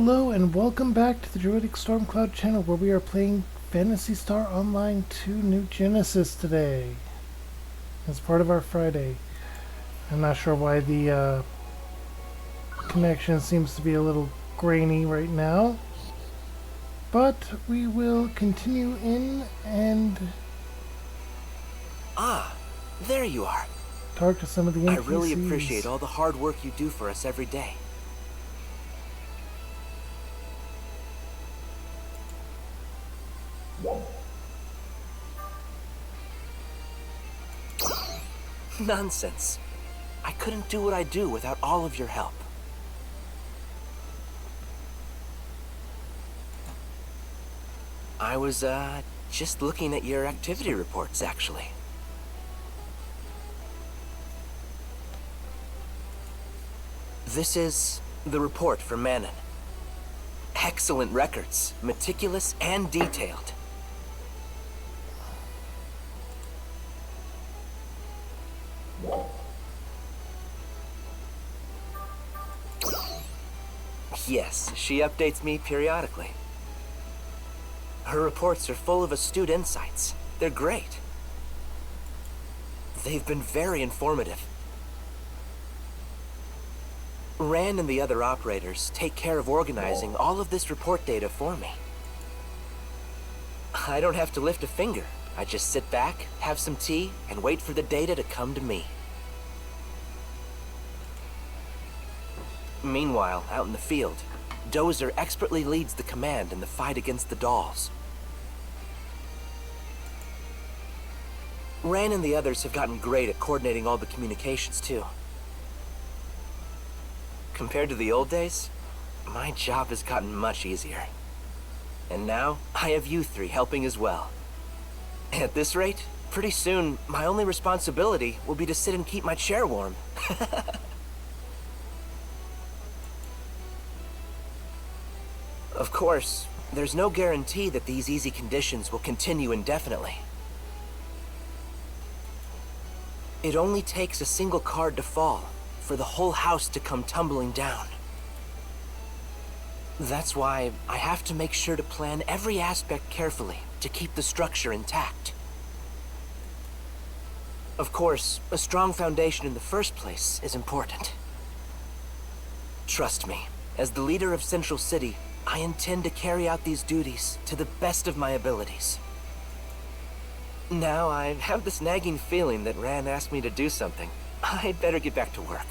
Hello and welcome back to the Druidic Stormcloud channel where we are playing Phantasy Star Online 2 New Genesis today. As part of our Friday. I'm not sure why the connection seems to be a little grainy right now. But we will continue in and Ah, there you are. talk to some of the NPCs. I really appreciate all the hard work you do for us every day. Nonsense. I couldn't do what I do without all of your help. I was, just looking at your activity reports, actually. This is the report for Manon. Excellent records, meticulous and detailed. Yes, she updates me periodically. Her reports are full of astute insights. They're great. They've been very informative. Ran and the other operators take care of organizing all of this report data for me. I don't have to lift a finger. I just sit back, have some tea, and wait for the data to come to me. Meanwhile, out in the field, Dozer expertly leads the command in the fight against the dolls. Ran and the others have gotten great at coordinating all the communications, too. Compared to the old days, my job has gotten much easier. And now, I have you three helping as well. At this rate, pretty soon, my only responsibility will be to sit and keep my chair warm. Of course, there's no guarantee that these easy conditions will continue indefinitely. It only takes a single card to fall for the whole house to come tumbling down. That's why I have to make sure to plan every aspect carefully to keep the structure intact. Of course, a strong foundation in the first place is important. Trust me, as the leader of Central City, I intend to carry out these duties to the best of my abilities. Now, I have this nagging feeling that Ran asked me to do something. I'd better get back to work.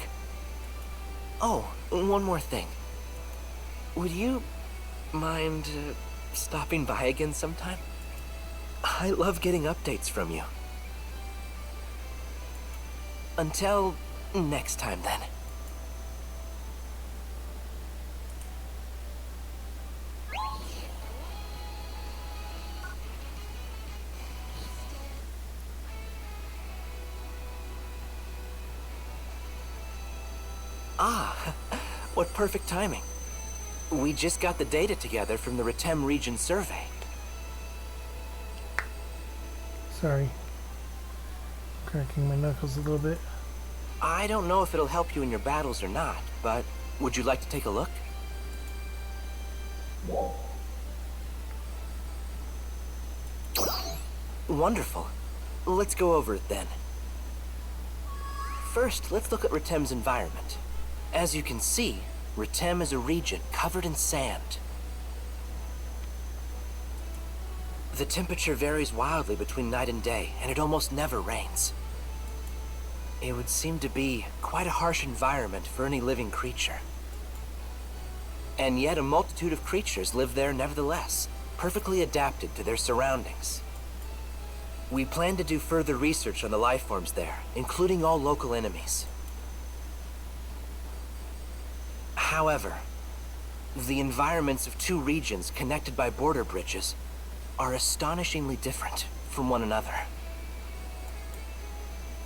Oh, one more thing. Would you mind stopping by again sometime? I love getting updates from you. Until next time, then. Ah, what perfect timing. We just got the data together from the Retem region survey. Sorry. Cracking my knuckles a little bit. I don't know if it'll help you in your battles or not, but would you like to take a look? Wonderful. Let's go over it then. First, let's look at Retem's environment. As you can see, Retem is a region covered in sand. The temperature varies wildly between night and day, and it almost never rains. It would seem to be quite a harsh environment for any living creature. And yet a multitude of creatures live there nevertheless, perfectly adapted to their surroundings. We plan to do further research on the life forms there, including all local enemies. However, the environments of two regions connected by border bridges are astonishingly different from one another.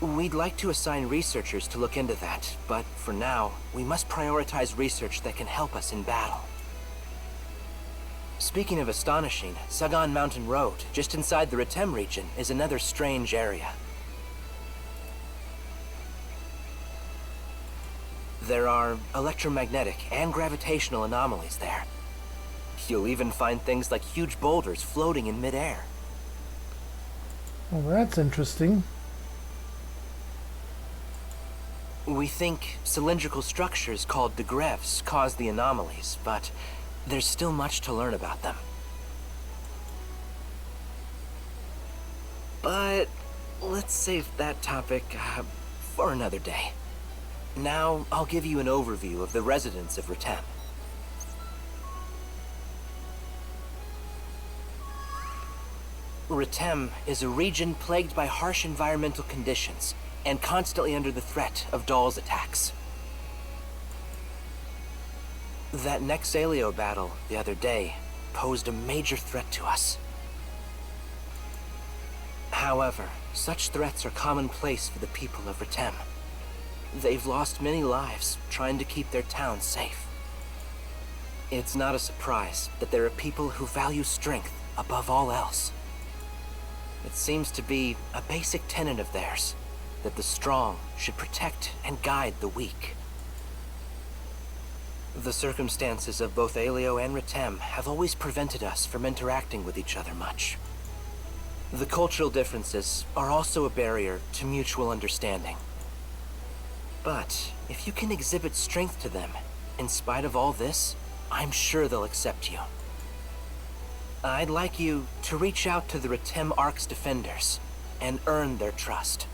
We'd like to assign researchers to look into that, but for now, we must prioritize research that can help us in battle. Speaking of astonishing, Sagan Mountain Road, just inside the Retem region, is another strange area. There are electromagnetic and gravitational anomalies there, You'll even find things like huge boulders floating in midair. Well, that's interesting. We think cylindrical structures called de Greffs cause the anomalies, but there's still much to learn about them. But let's save that topic for another day. Now, I'll give you an overview of the residents of Retem. Retem is a region plagued by harsh environmental conditions and constantly under the threat of Dahl's attacks. That Nexalio battle the other day posed a major threat to us. However, such threats are commonplace for the people of Retem. They've lost many lives trying to keep their town safe. It's not a surprise that there are people who value strength above all else. It seems to be a basic tenet of theirs that the strong should protect and guide the weak. The circumstances of both Aelio and Retem have always prevented us from interacting with each other much. The cultural differences are also a barrier to mutual understanding. But if you can exhibit strength to them, in spite of all this, I'm sure they'll accept you. I'd like you to reach out to the Retem Ark's defenders and earn their trust.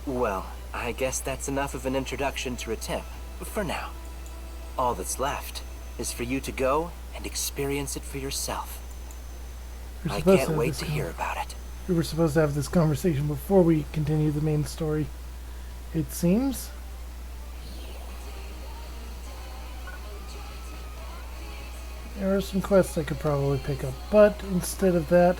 Well, I guess that's enough of an introduction to Retem, for now. All that's left is for you to go and experience it for yourself. I can't wait to hear about it. We were supposed to have this conversation before we continue the main story, it seems. There are some quests I could probably pick up, but instead of that...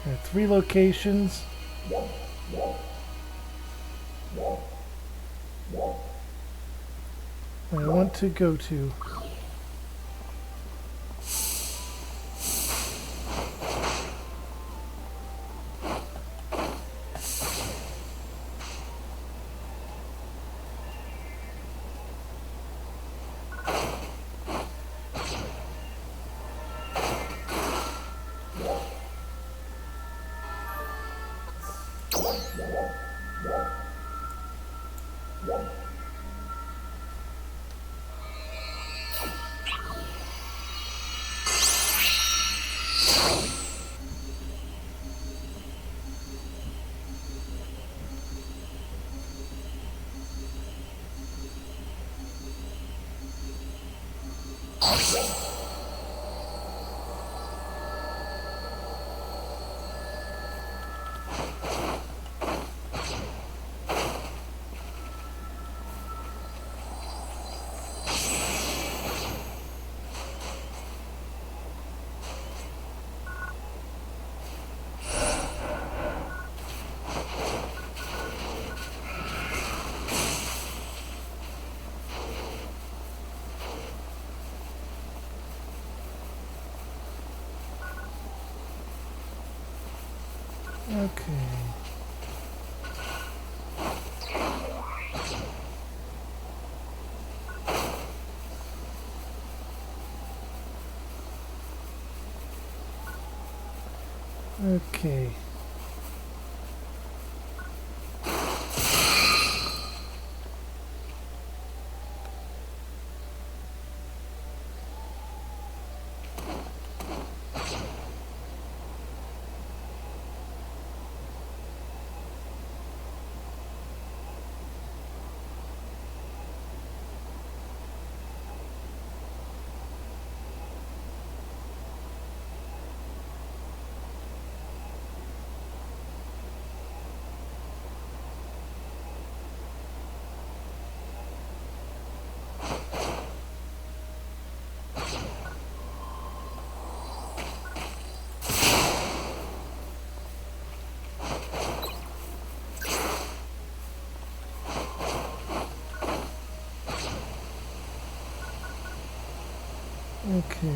There are 3 locations. I want to go to. Okay. Okay. Okay.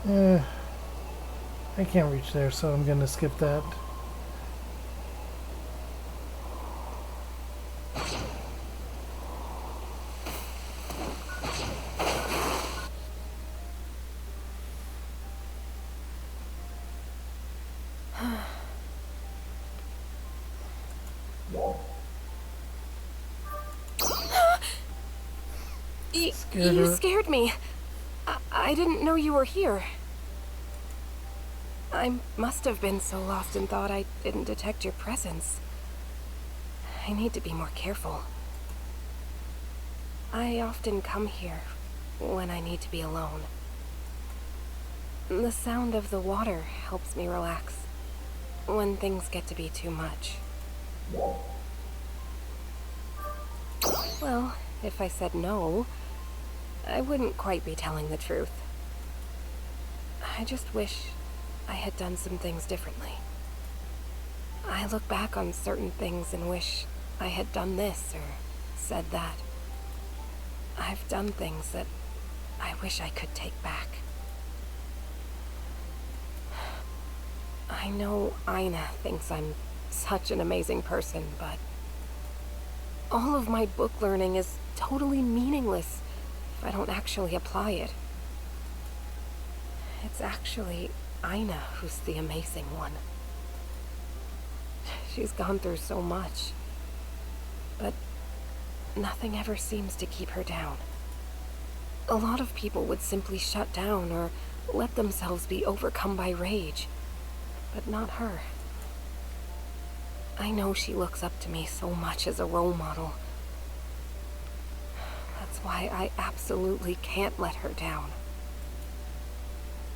Eh, I can't reach there, so I'm gonna skip that. Scared You her. scared me. I didn't know you were here. I must have been so lost in thought I didn't detect your presence. I need to be more careful. I often come here when I need to be alone. The sound of the water helps me relax when things get to be too much. Well, if I said no, I wouldn't quite be telling the truth. I just wish I had done some things differently. I look back on certain things and wish I had done this or said that. I've done things that I wish I could take back. I know Aina thinks I'm such an amazing person, but all of my book learning is totally meaningless if I don't actually apply it. It's actually Aina who's the amazing one. She's gone through so much, but nothing ever seems to keep her down. A lot of people would simply shut down or let themselves be overcome by rage, but not her. I know she looks up to me so much as a role model. That's why I absolutely can't let her down.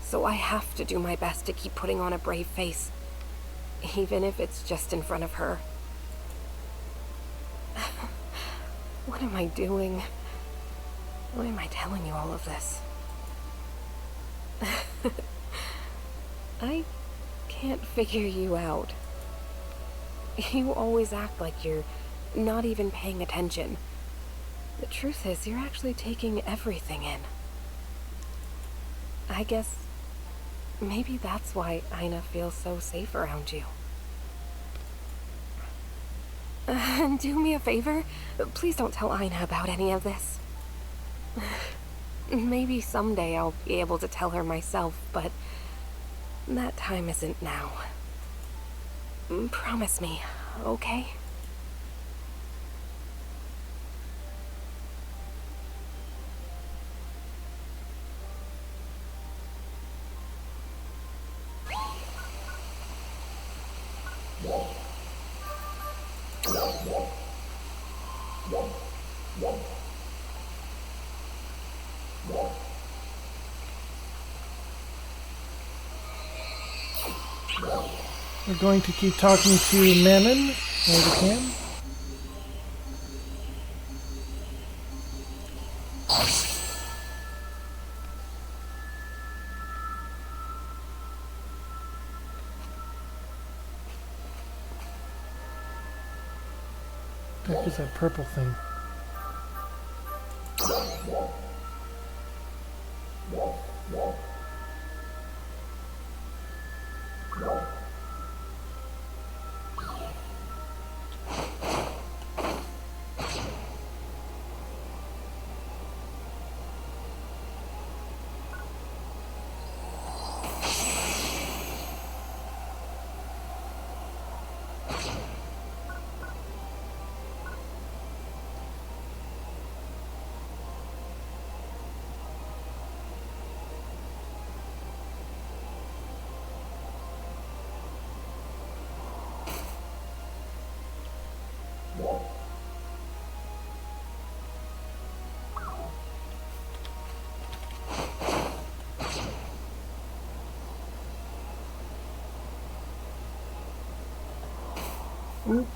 So I have to do my best to keep putting on a brave face, even if it's just in front of her. What am I doing? Why am I telling you all of this? I can't figure you out. You always act like you're not even paying attention. The truth is, you're actually taking everything in. I guess maybe that's why Aina feels so safe around you. Do me a favor. Please don't tell Aina about any of this. Maybe someday I'll be able to tell her myself, but that time isn't now. Promise me, okay? We're going to keep talking to Manon while we can. What the heck is that purple thing? Ooh.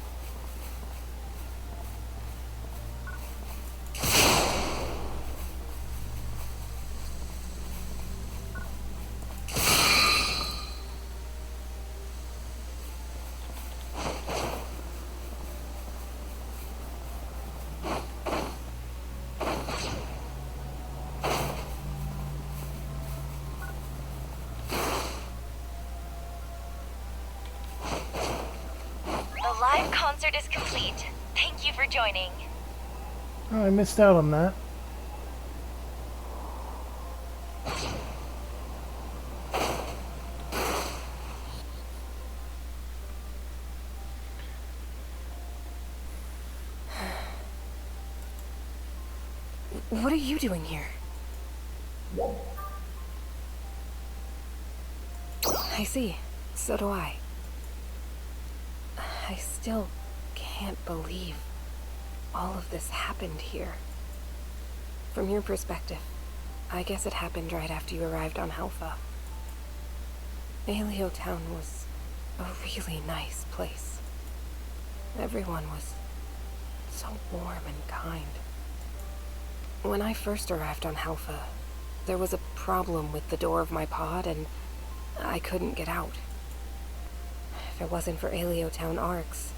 The live concert is complete. Thank you for joining. Oh, I missed out on that. What are you doing here? I see. So do I. I still can't believe all of this happened here. From your perspective, I guess it happened right after you arrived on Halpha. Aelio Town was a really nice place. Everyone was so warm and kind. When I first arrived on Halpha, there was a problem with the door of my pod and I couldn't get out. If it wasn't for Aelio Town Arcs,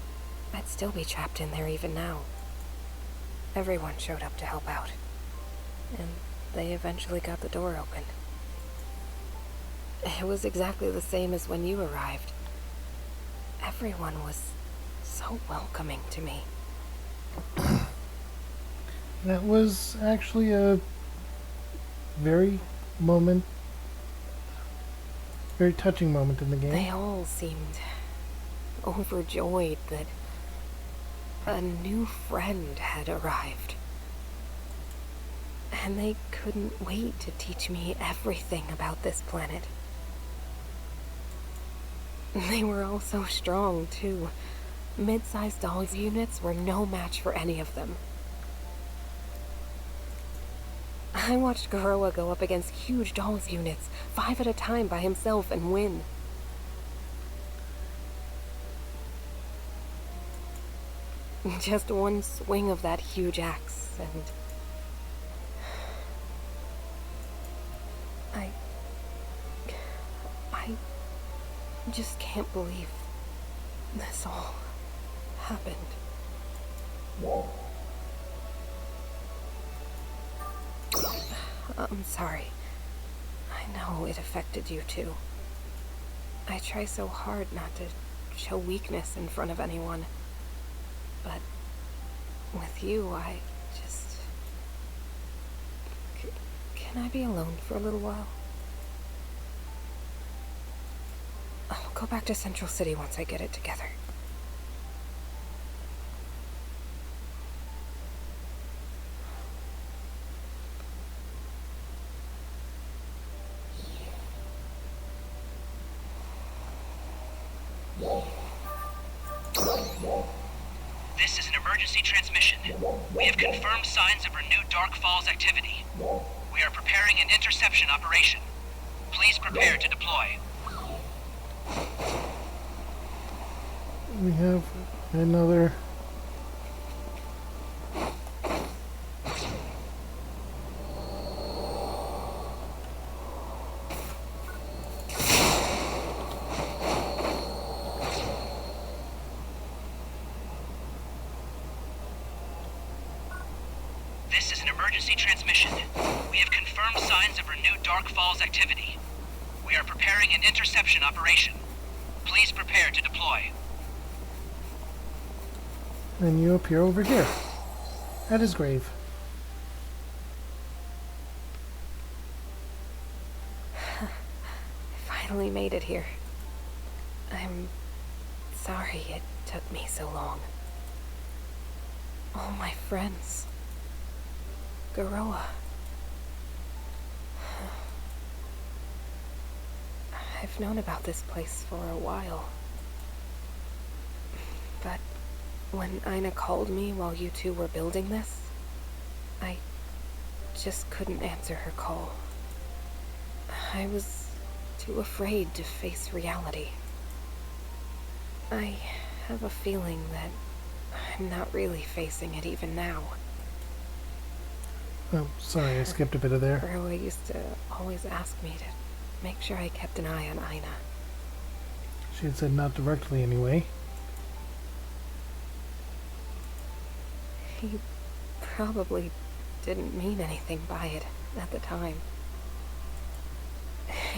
I'd still be trapped in there even now. Everyone showed up to help out, and they eventually got the door open. It was exactly the same as when you arrived. Everyone was so welcoming to me. That was actually a very touching moment in the game. They all seemed overjoyed that a new friend had arrived. And they couldn't wait to teach me everything about this planet. They were all so strong, too. Mid-sized dolls units were no match for any of them. I watched Garoa go up against huge dolls units, 5 at a time by himself, and win. Just one swing of that huge axe, and I just can't believe this all happened. I'm sorry. I know it affected you too. I try so hard not to show weakness in front of anyone. But with you, I just... Can I be alone for a little while? I'll go back to Central City once I get it together. This is an emergency transmission. We have confirmed signs of renewed Dark Falls activity. We are preparing an interception operation. Please prepare to deploy. We have another... This is an emergency transmission. We have confirmed signs of renewed Dark Falls activity. We are preparing an interception operation. Please prepare to deploy. And you appear over here, at his grave. I finally made it here. I'm sorry it took me so long. All my friends. Garoa. I've known about this place for a while. But when Aina called me while you two were building this, I just couldn't answer her call. I was too afraid to face reality. I have a feeling that I'm not really facing it even now. Oh, sorry, I skipped a bit of there. Roa used to always ask me to make sure I kept an eye on Aina. She had said not directly anyway. He probably didn't mean anything by it at the time.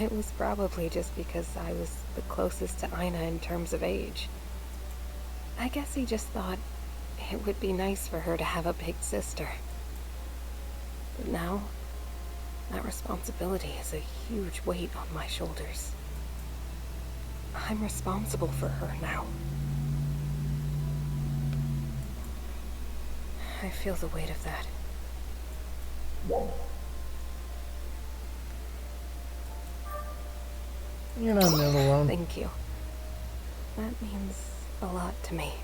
It was probably just because I was the closest to Aina in terms of age. I guess he just thought it would be nice for her to have a big sister. But now, that responsibility is a huge weight on my shoulders. I'm responsible for her now. I feel the weight of that. You're not in it alone. Thank you. That means a lot to me.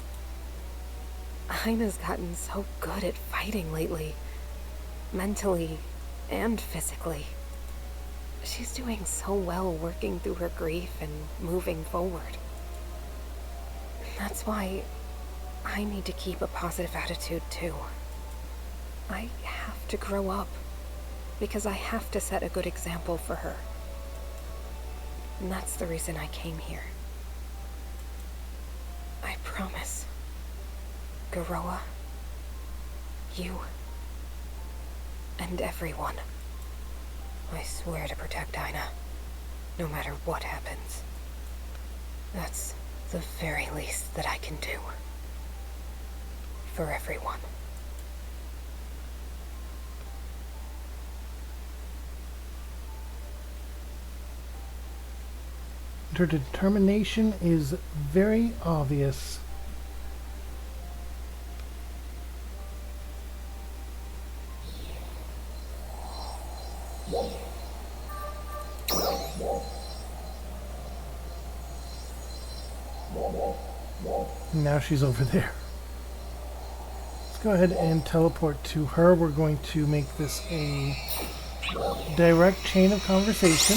Aina's gotten so good at fighting lately. Mentally and physically. She's doing so well working through her grief and moving forward. That's why I need to keep a positive attitude too. I have to grow up, because I have to set a good example for her. And that's the reason I came here. I promise. Garoa, you, and everyone. I swear to protect Aina, no matter what happens. That's the very least that I can do. For everyone. Her determination is very obvious. Now she's over there. Let's go ahead and teleport to her. We're going to make this a direct chain of conversation.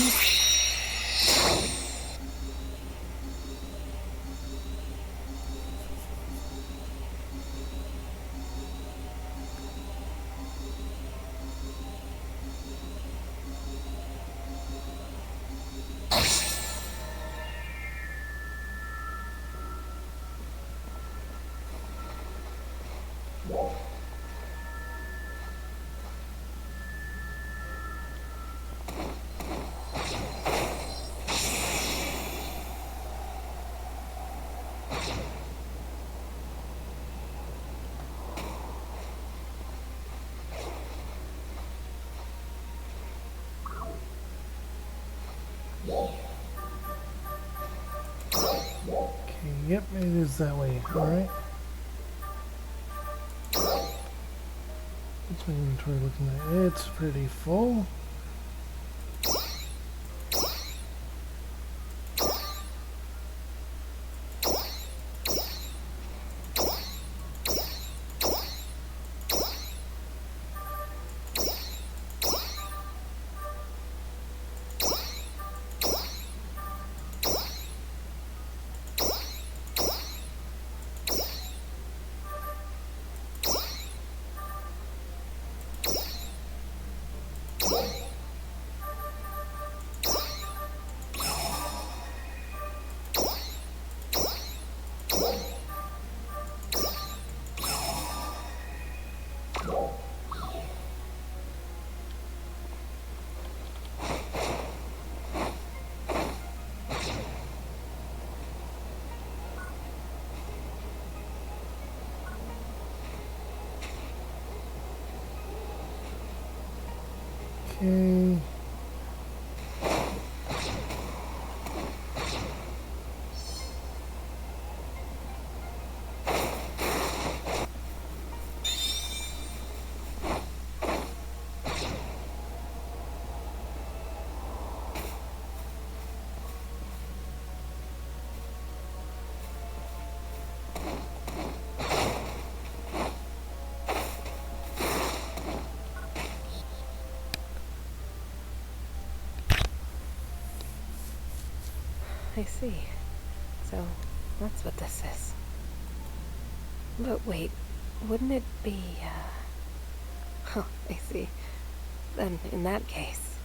Okay, yep, it is that way. Alright. What's my inventory looking like? It's pretty full. Okay. I see. So, that's what this is. But wait, wouldn't it be, Oh, I see. Then, in that case...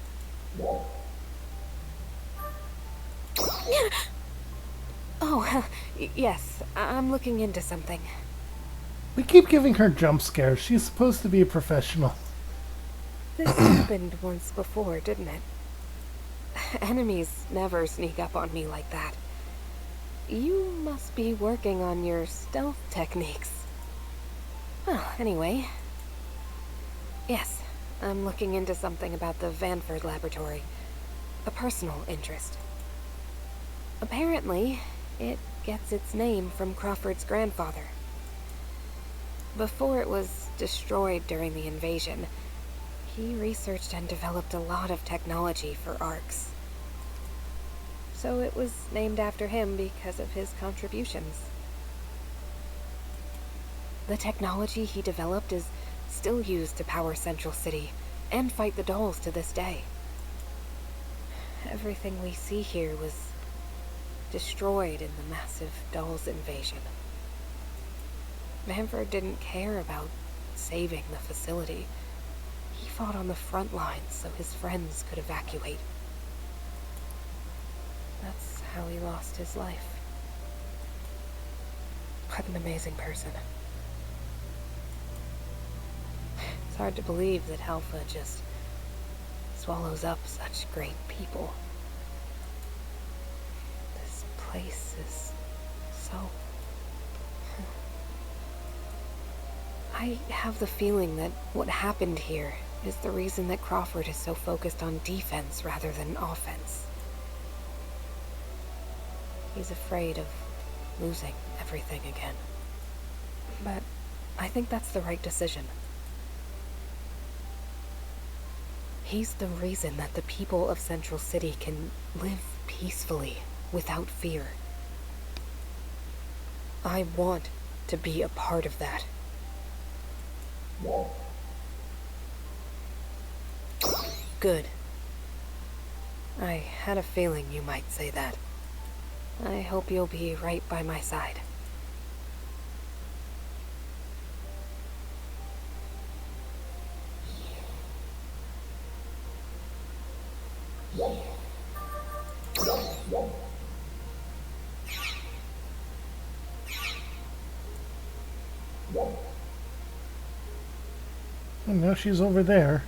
Oh, yes, I'm looking into something. We keep giving her jump scares. She's supposed to be a professional. This happened once before, didn't it? Enemies never sneak up on me like that. You must be working on your stealth techniques. Well, anyway... Yes, I'm looking into something about the Vanford Laboratory. A personal interest. Apparently, it gets its name from Crawford's grandfather. Before it was destroyed during the invasion, he researched and developed a lot of technology for ARCs. So it was named after him because of his contributions. The technology he developed is still used to power Central City and fight the dolls to this day. Everything we see here was destroyed in the massive dolls invasion. Vanford didn't care about saving the facility. He fought on the front lines so his friends could evacuate. That's how he lost his life. What an amazing person. It's hard to believe that Alpha just swallows up such great people. This place is so... I have the feeling that what happened here is the reason that Crawford is so focused on defense rather than offense. He's afraid of losing everything again. But I think that's the right decision. He's the reason that the people of Central City can live peacefully without fear. I want to be a part of that. Good. I had a feeling you might say that. I hope you'll be right by my side. And now she's over there.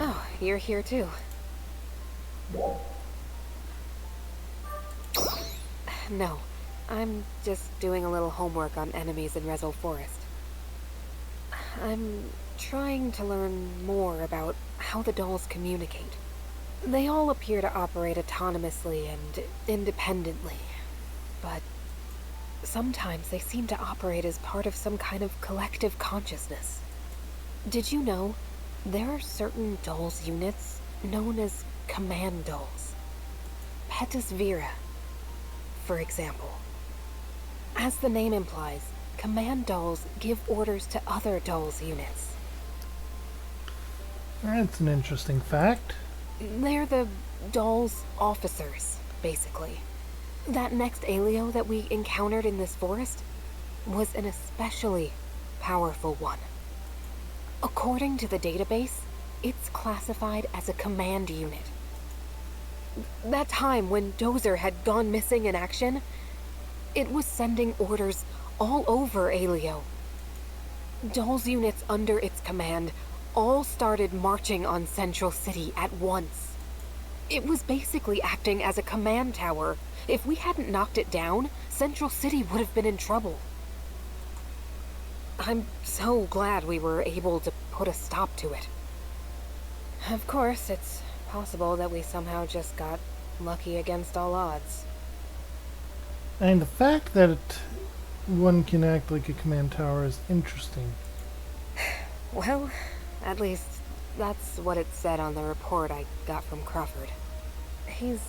Oh, you're here too. No, I'm just doing a little homework on enemies in Rezo Forest. I'm trying to learn more about how the dolls communicate. They all appear to operate autonomously and independently, but sometimes they seem to operate as part of some kind of collective consciousness. Did you know there are certain dolls units known as command dolls? Petus Vera, for example. As the name implies, command dolls give orders to other dolls units. That's an interesting fact. They're the dolls' officers, basically. That next Alio that we encountered in this forest was an especially powerful one. According to the database, it's classified as a command unit. That time when Dozer had gone missing in action, it was sending orders all over Alio. Dolls units under its command all started marching on Central City at once. It was basically acting as a command tower. If we hadn't knocked it down, Central City would have been in trouble. I'm so glad we were able to put a stop to it. Of course, it's possible that we somehow just got lucky against all odds. And the fact that one can act like a command tower is interesting. Well, at least that's what it said on the report I got from Crawford. He's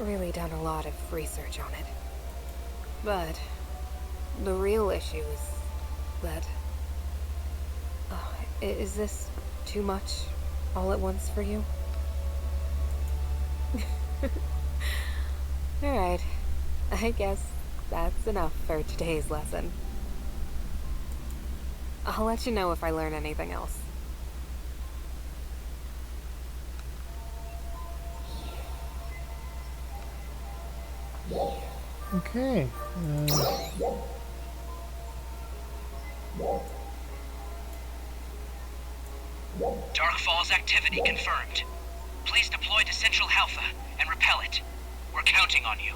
really done a lot of research on it. But the real issue is that... is this too much all at once for you? Alright, I guess that's enough for today's lesson. I'll let you know if I learn anything else. Okay. Dark Falls activity confirmed. Please deploy to Central Alpha and repel it. We're counting on you.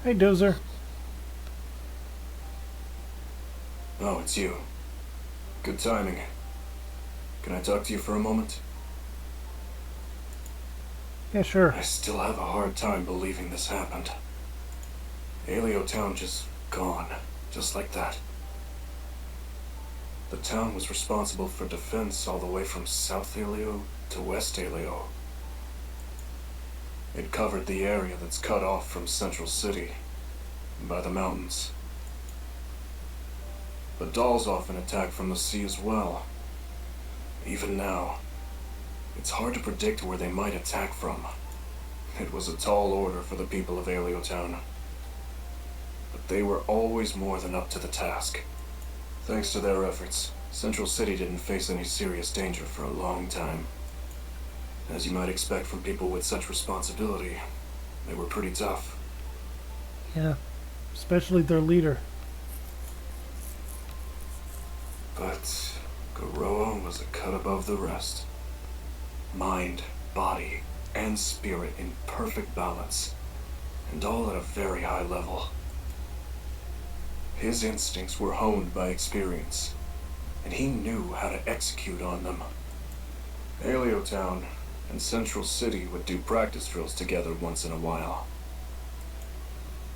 Hey, Dozer. Oh, it's you. Good timing. Can I talk to you for a moment? Yeah, sure. I still have a hard time believing this happened. Alio Town just gone, just like that. The town was responsible for defense all the way from South Alio to West Alio. It covered the area that's cut off from Central City by the mountains. But dolls often attack from the sea as well. Even now, it's hard to predict where they might attack from. It was a tall order for the people of Alio Town. But they were always more than up to the task. Thanks to their efforts, Central City didn't face any serious danger for a long time. As you might expect from people with such responsibility, they were pretty tough. Yeah, especially their leader. But Goroa was a cut above the rest. Mind, body, and spirit in perfect balance, and all at a very high level. His instincts were honed by experience, and he knew how to execute on them. Alio Town and Central City would do practice drills together once in a while.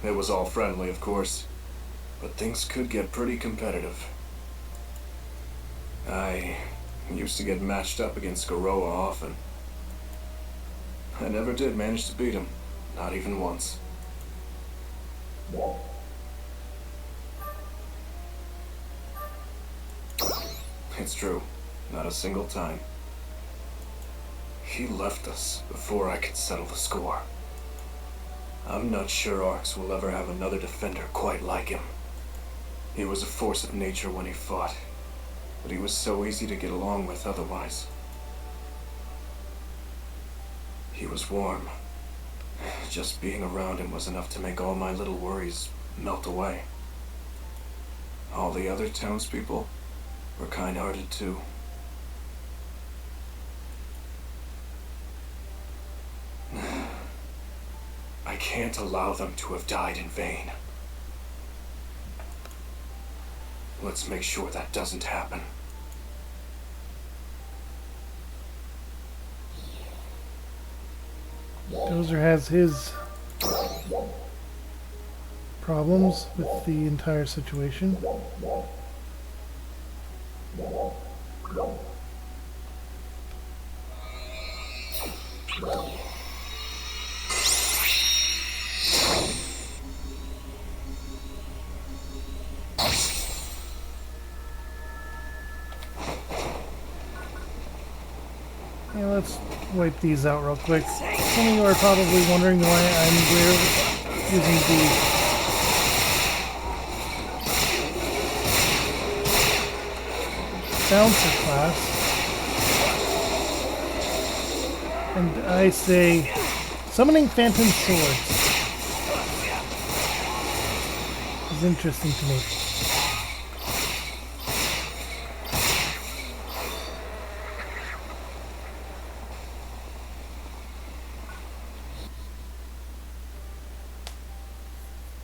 It was all friendly, of course, but things could get pretty competitive. I used to get matched up against Goroa often. I never did manage to beat him, not even once. It's true, not a single time. He left us before I could settle the score. I'm not sure Arx will ever have another defender quite like him. He was a force of nature when he fought, but he was so easy to get along with otherwise. He was warm. Just being around him was enough to make all my little worries melt away. All the other townspeople were kind-hearted too. I can't allow them to have died in vain. Let's make sure that doesn't happen. Dozer has his problems with the entire situation. wipe these out real quick. Some of you are probably wondering why I'm using the bouncer class. And I say, summoning phantom swords is interesting to me.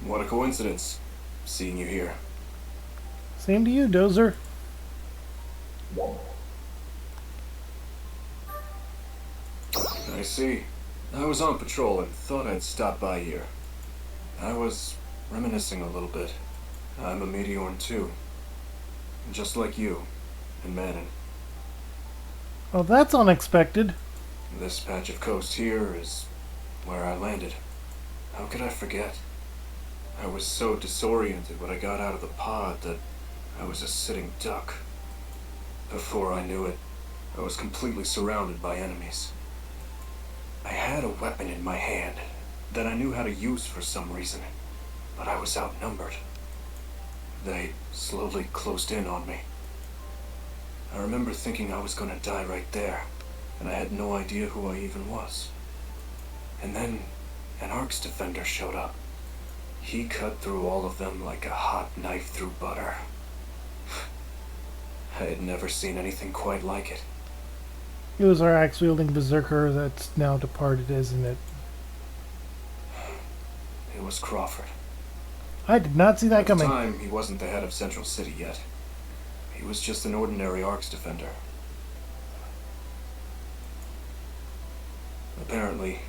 What a coincidence, seeing you here. Same to you, Dozer. I see. I was on patrol and thought I'd stop by here. I was reminiscing a little bit. I'm a Meteorn too. Just like you and Manon. Well, that's unexpected. This patch of coast here is where I landed. How could I forget? I was so disoriented when I got out of the pod that I was a sitting duck. Before I knew it, I was completely surrounded by enemies. I had a weapon in my hand that I knew how to use for some reason, but I was outnumbered. They slowly closed in on me. I remember thinking I was going to die right there, and I had no idea who I even was. And then an Arcs defender showed up. He cut through all of them like a hot knife through butter. I had never seen anything quite like it. It was our axe-wielding berserker that's now departed, isn't it? It was Crawford. I did not see that At the coming. time, he wasn't the head of Central City yet. He was just an ordinary Arcs defender. Apparently,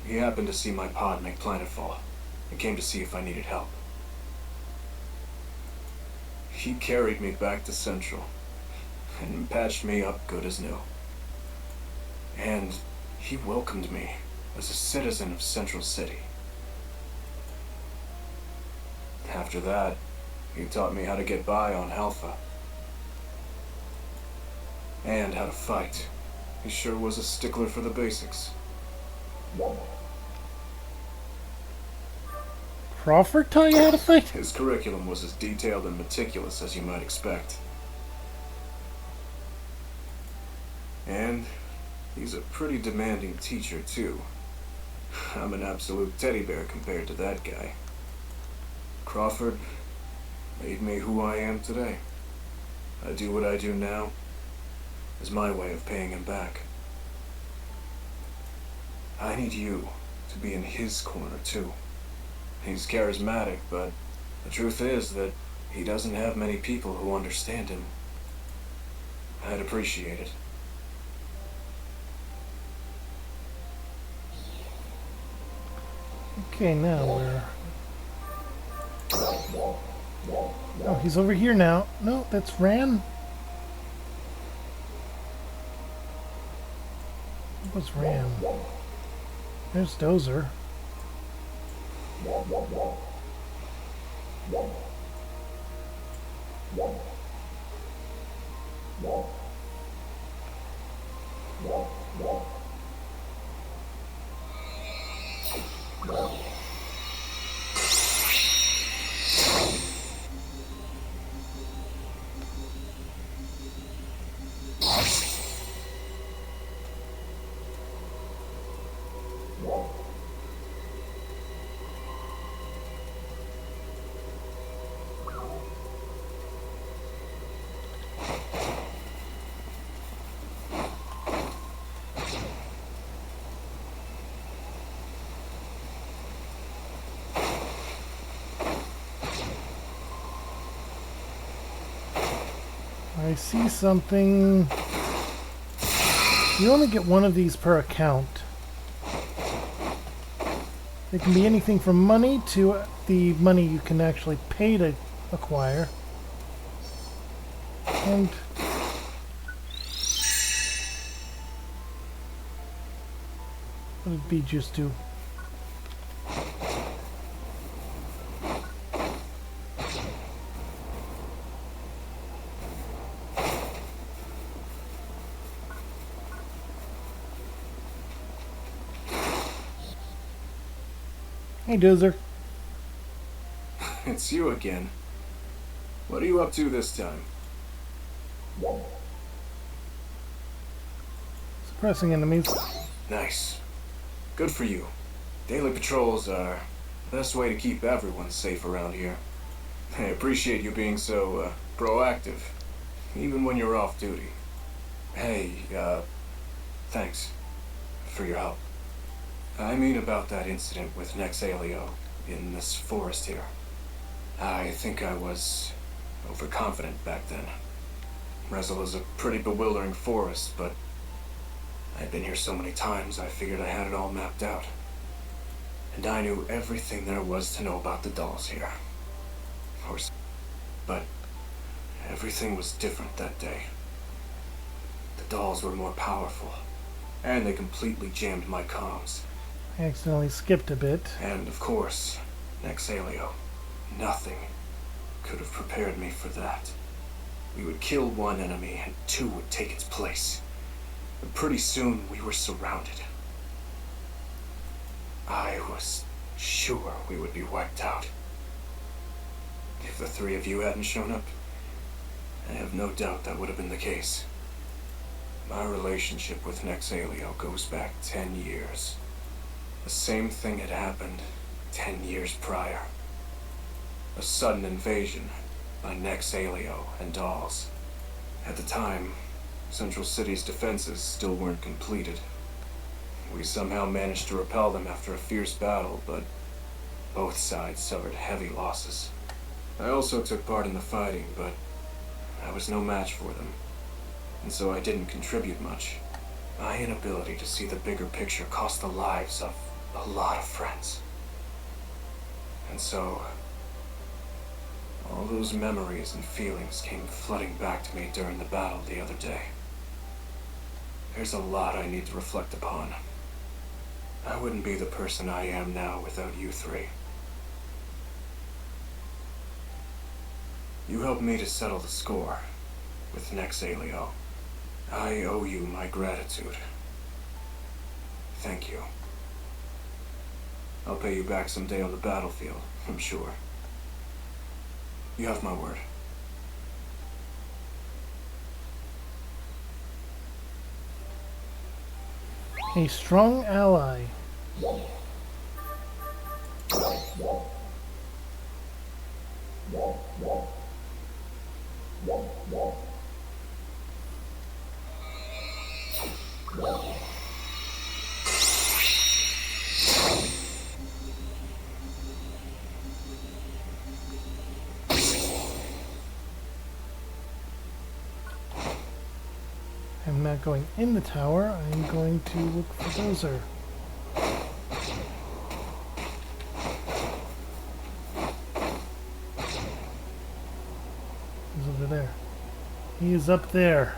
he happened to see my pod make planetfall and came to see if I needed help. He carried me back to Central and patched me up good as new. And he welcomed me as a citizen of Central City. After that, he taught me how to get by on Alpha. And how to fight. He sure was a stickler for the basics. Crawford taught you how to fight? His curriculum was as detailed and meticulous as you might expect. And he's a pretty demanding teacher, too. I'm an absolute teddy bear compared to that guy. Crawford made me who I am today. I do what I do now is my way of paying him back. I need you to be in his corner, too. He's charismatic, but the truth is that he doesn't have many people who understand him. I'd appreciate it. Okay, now where? Oh, he's over here now. No, that's Ran. What was Ran? There's Dozer. I see something. You only get one of these per account. It can be anything from money to the money you can actually pay to acquire. And what did Bee Juice do? Hey, Dozer. It's you again. What are you up to this time? Suppressing enemies. Nice. Good for you. Daily patrols are the best way to keep everyone safe around here. I appreciate you being so, proactive, even when you're off duty. Hey, thanks for your help. I mean about that incident with Nexalio in this forest here. I think I was overconfident back then. Rezel is a pretty bewildering forest, but I'd been here so many times I figured I had it all mapped out. And I knew everything there was to know about the dolls here. But everything was different that day. The dolls were more powerful, and they completely jammed my comms. I accidentally skipped a bit. And of course, Nexalio. Nothing could have prepared me for that. We would kill one enemy and two would take its place. And pretty soon we were surrounded. I was sure we would be wiped out. If the three of you hadn't shown up, I have no doubt that would have been the case. My relationship with Nexalio goes back 10 years. The same thing had happened 10 years prior. A sudden invasion by Nexalio and dolls. At the time, Central City's defenses still weren't completed. We somehow managed to repel them after a fierce battle, but both sides suffered heavy losses. I also took part in the fighting, but I was no match for them, and so I didn't contribute much. My inability to see the bigger picture cost the lives of a lot of friends. And so, all those memories and feelings came flooding back to me during the battle the other day. There's a lot I need to reflect upon. I wouldn't be the person I am now without you three. You helped me to settle the score with Nexalio. I owe you my gratitude. Thank you. I'll pay you back someday on the battlefield, I'm sure. You have my word. A strong ally. I'm not going in the tower, I'm going to look for Dozer. He's over there. He is up there.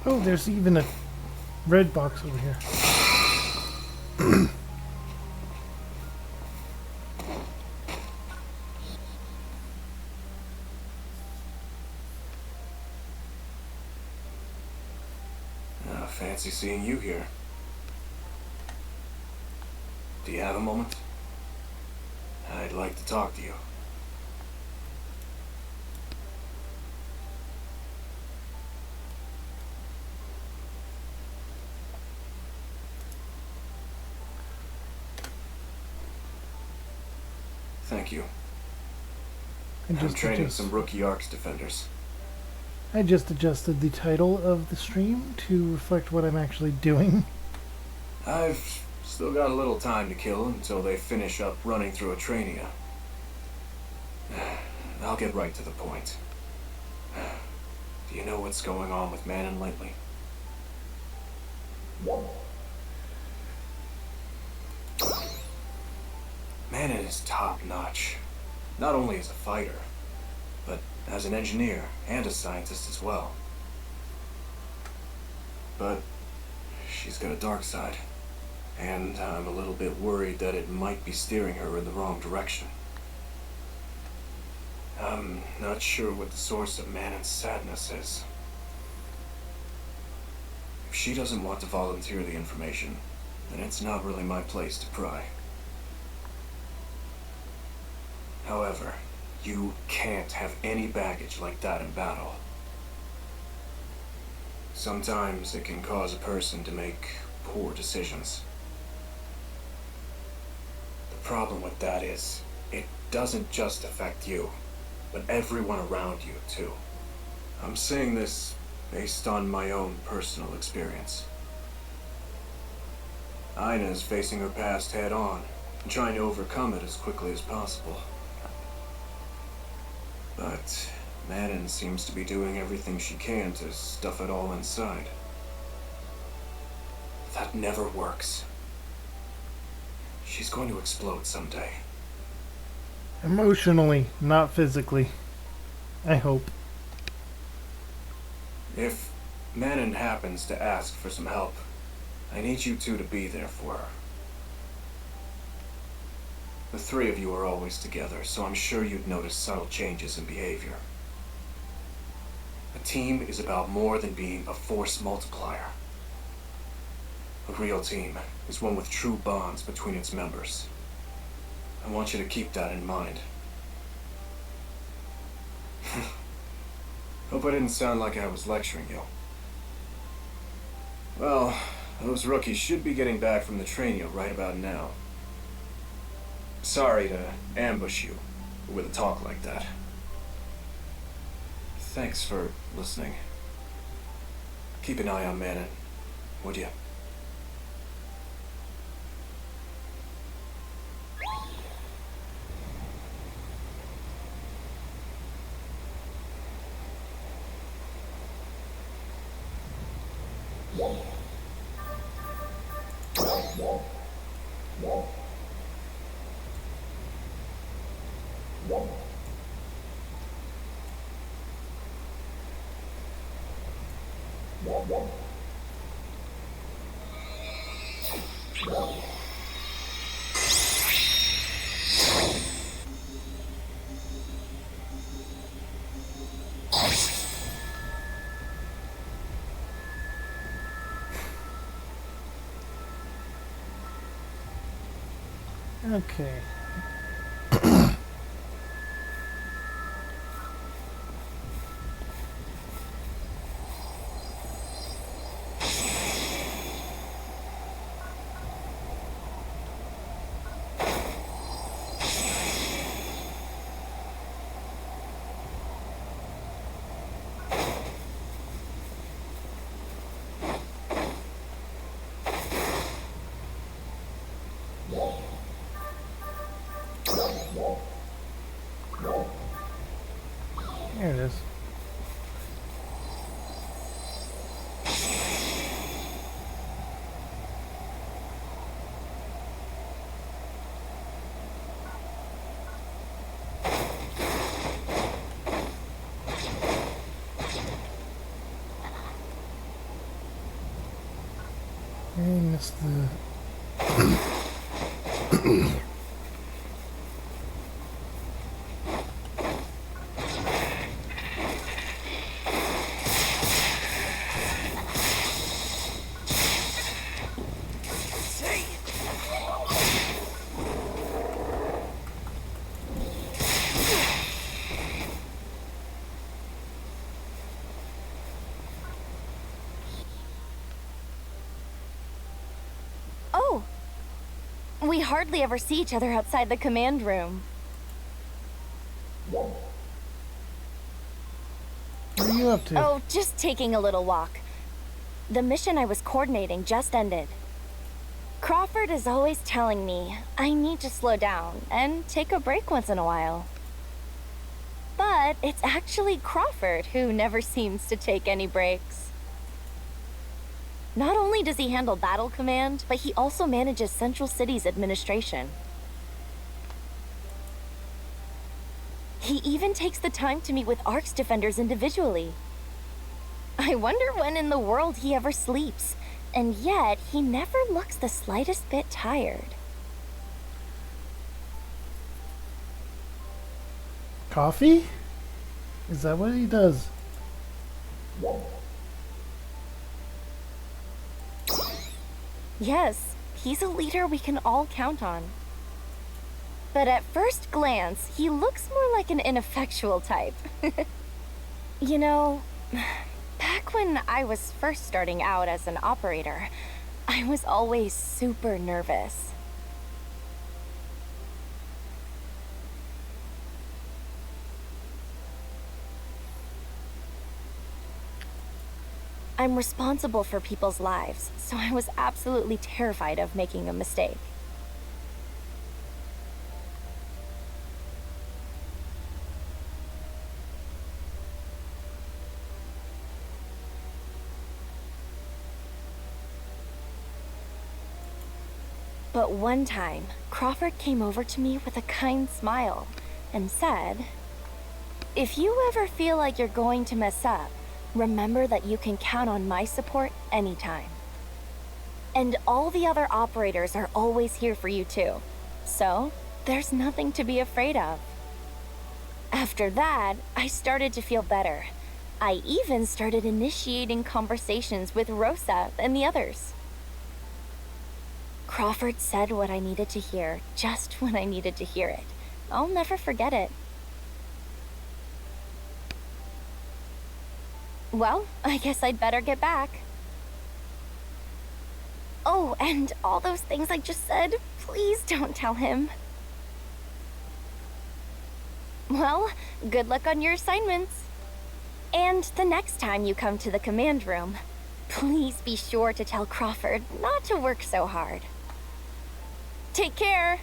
Oh, there's even a red box over here. Fancy seeing you here. Do you have a moment? I'd like to talk to you. Thank you. I I'm just training adjust- some rookie Arcs defenders. I just adjusted the title of the stream to reflect what I'm actually doing. I've still got a little time to kill until they finish up running through Atrania. I'll get right to the point. Do you know what's going on with Manon lately? Manon is top-notch. Not only as a fighter, but as an engineer and a scientist as well. But she's got a dark side, and I'm a little bit worried that it might be steering her in the wrong direction. I'm not sure what the source of Manon's sadness is. If she doesn't want to volunteer the information, then it's not really my place to pry. However, you can't have any baggage like that in battle. Sometimes it can cause a person to make poor decisions. The problem with that is, it doesn't just affect you, but everyone around you too. I'm saying this based on my own personal experience. Aina is facing her past head on and trying to overcome it as quickly as possible. But Manon seems to be doing everything she can to stuff it all inside. That never works. She's going to explode someday. Emotionally, not physically. I hope. If Manon happens to ask for some help, I need you two to be there for her. The three of you are always together, so I'm sure you'd notice subtle changes in behavior. A team is about more than being a force multiplier. A real team is one with true bonds between its members. I want you to keep that in mind. Hope I didn't sound like I was lecturing you. Well, those rookies should be getting back from the Trania right about now. Sorry to ambush you with a talk like that. Thanks for listening. Keep an eye on Manon, would you? Okay. There it is. I missed the... Oh! We hardly ever see each other outside the command room. What are you up to? Oh, just taking a little walk. The mission I was coordinating just ended. Crawford is always telling me I need to slow down and take a break once in a while. But it's actually Crawford who never seems to take any breaks. Not only does he handle Battle Command, but he also manages Central City's administration. He even takes the time to meet with ARC's defenders individually. I wonder when in the world he ever sleeps, and yet he never looks the slightest bit tired. Coffee? Is that what he does? Yes, he's a leader we can all count on. But at first glance, he looks more like an ineffectual type. You know, back when I was first starting out as an operator, I was always super nervous. I'm responsible for people's lives, so I was absolutely terrified of making a mistake. But one time, Crawford came over to me with a kind smile and said, "If you ever feel like you're going to mess up, remember that you can count on my support anytime. And all the other operators are always here for you too. So, there's nothing to be afraid of." After that, I started to feel better. I even started initiating conversations with Rosa and the others. Crawford said what I needed to hear, just when I needed to hear it. I'll never forget it. Well, I guess I'd better get back. Oh, and all those things I just said, please don't tell him. Well, good luck on your assignments. And the next time you come to the command room, please be sure to tell Crawford not to work so hard. Take care.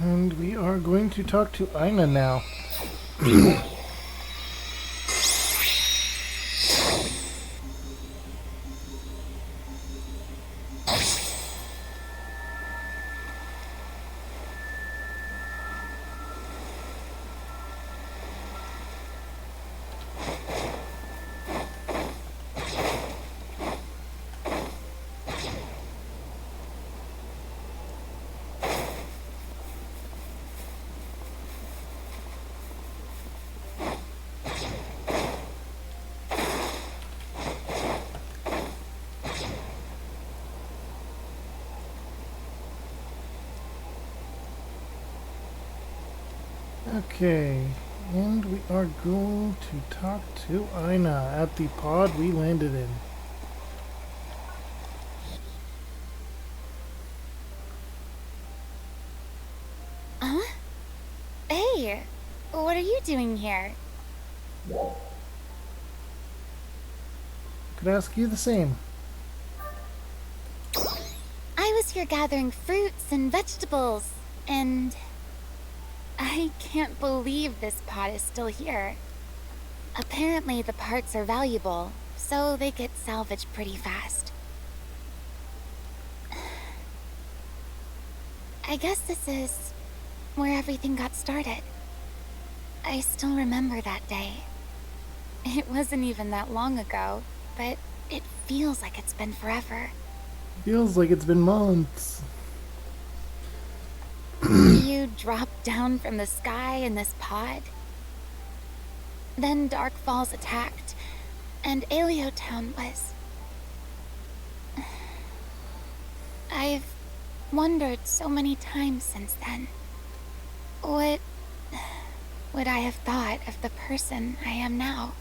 And we are going to talk to Ina now. Okay, and we are going to talk to Ina at the pod we landed in. Huh? Hey, what are you doing here? Could ask you the same. I was here gathering fruits and vegetables, and I can't believe this pot is still here. Apparently the parts are valuable, so they get salvaged pretty fast. I guess this is where everything got started. I still remember that day. It wasn't even that long ago, but it feels like it's been forever. Feels like it's been months. You dropped down from the sky in this pod. Then Dark Falls attacked, and Aliotown was. I've wondered so many times since then. What would I have thought of the person I am now?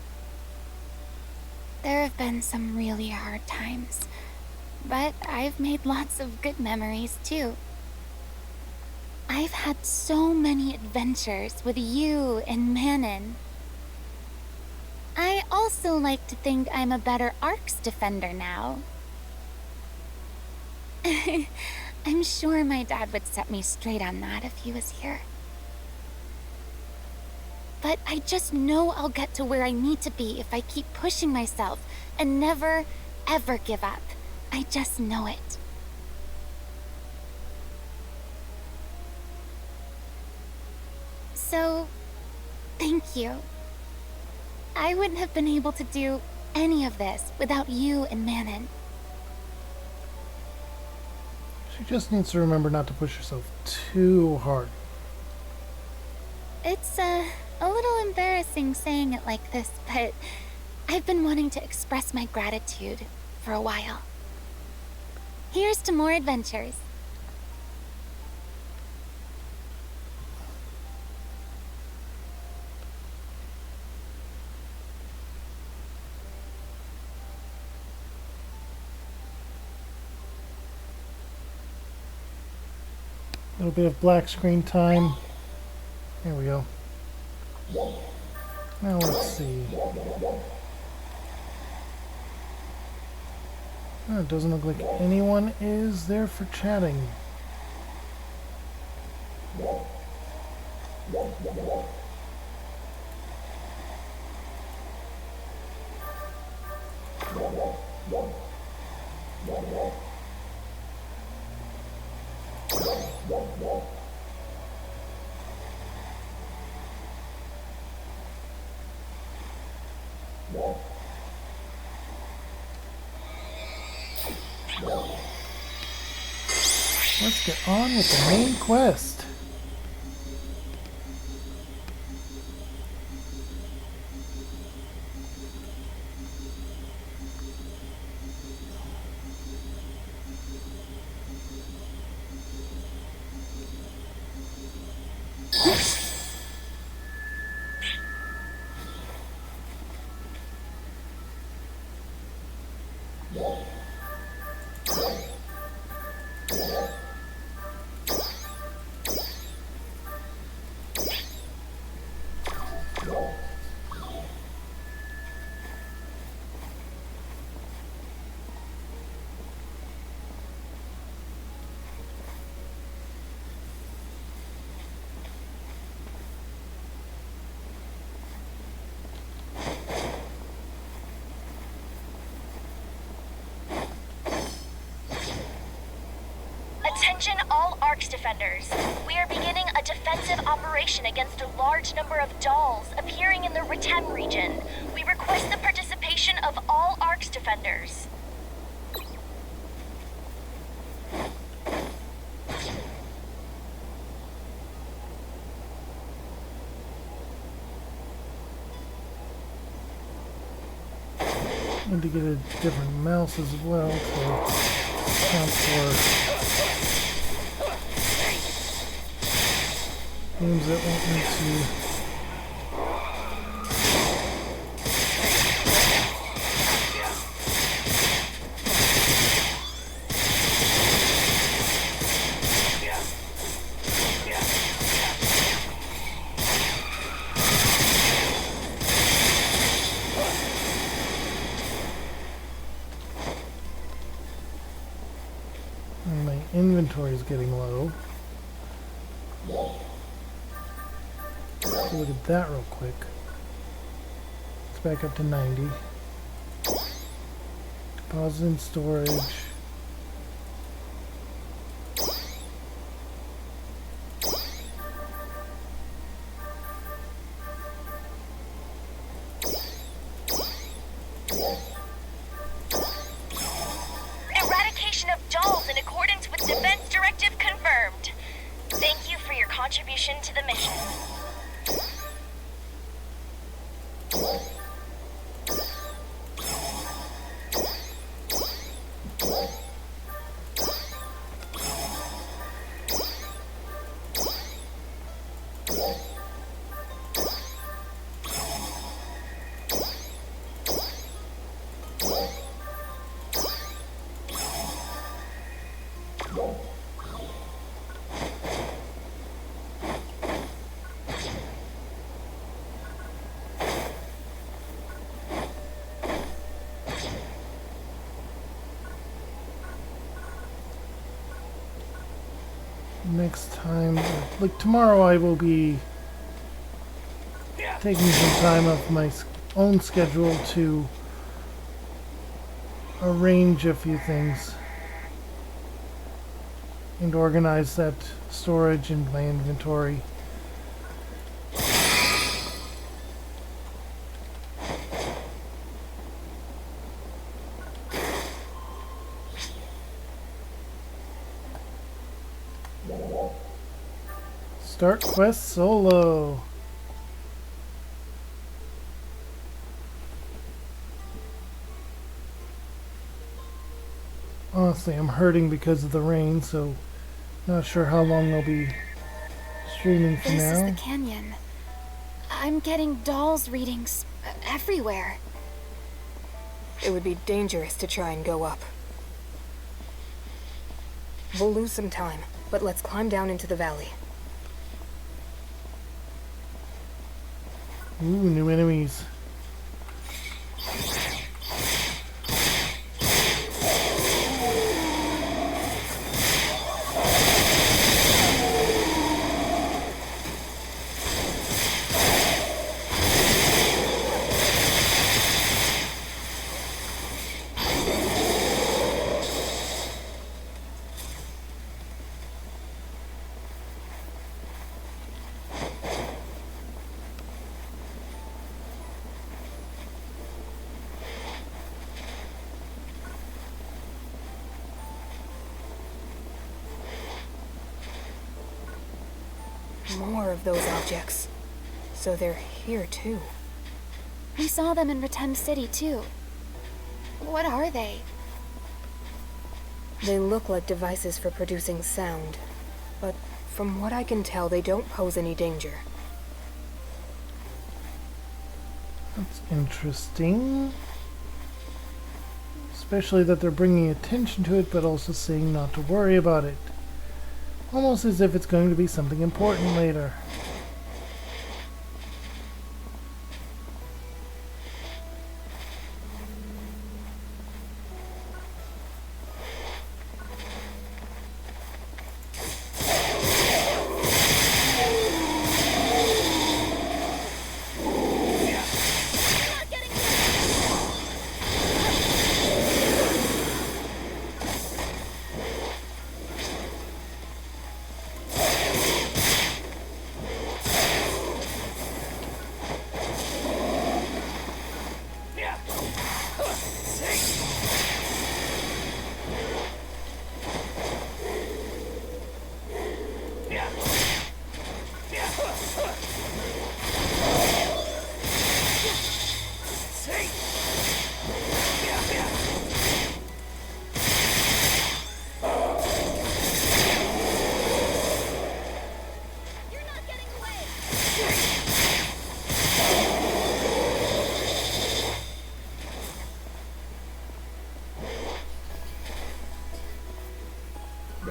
There have been some really hard times, but I've made lots of good memories too. I've had so many adventures with you and Manon. I also like to think I'm a better Arcs defender now. I'm sure my dad would set me straight on that if he was here. But I just know I'll get to where I need to be if I keep pushing myself and never, ever give up. I just know it. So, thank you. I wouldn't have been able to do any of this without you and Manon. She just needs to remember not to push herself too hard. It's a little embarrassing saying it like this, but I've been wanting to express my gratitude for a while. Here's to more adventures. A little bit of black screen time. There we go. Now let's see. Oh, it doesn't look like anyone is there for chatting. Let's get on with the main quest. Attention all Arcs defenders. We are beginning a defensive operation against a large number of dolls appearing in the Ritem region. We request the participation of all Arcs defenders. Need to get a different mouse as well to account for games that want me to. And my inventory is getting low. Look at that real quick. It's back up to 90. Deposit in storage. Eradication of dolls in accordance with Defense Directive confirmed. Thank you for your contribution to the mission. Next time, like tomorrow, I will be taking some time off my own schedule to arrange a few things and organize that storage in my inventory. Start quest solo. Honestly, I'm hurting because of the rain, so not sure how long I'll be streaming for This is now. the canyon. I'm getting dolls readings everywhere. It would be dangerous to try and go up. We'll lose some time, but let's climb down into the valley. Ooh, new enemies. More of those objects. So they're here too. We saw them in Retem City too. What are they? They look like devices for producing sound, but from what I can tell, they don't pose any danger. That's interesting. Especially that they're bringing attention to it, but also saying not to worry about it. Almost as if it's going to be something important later.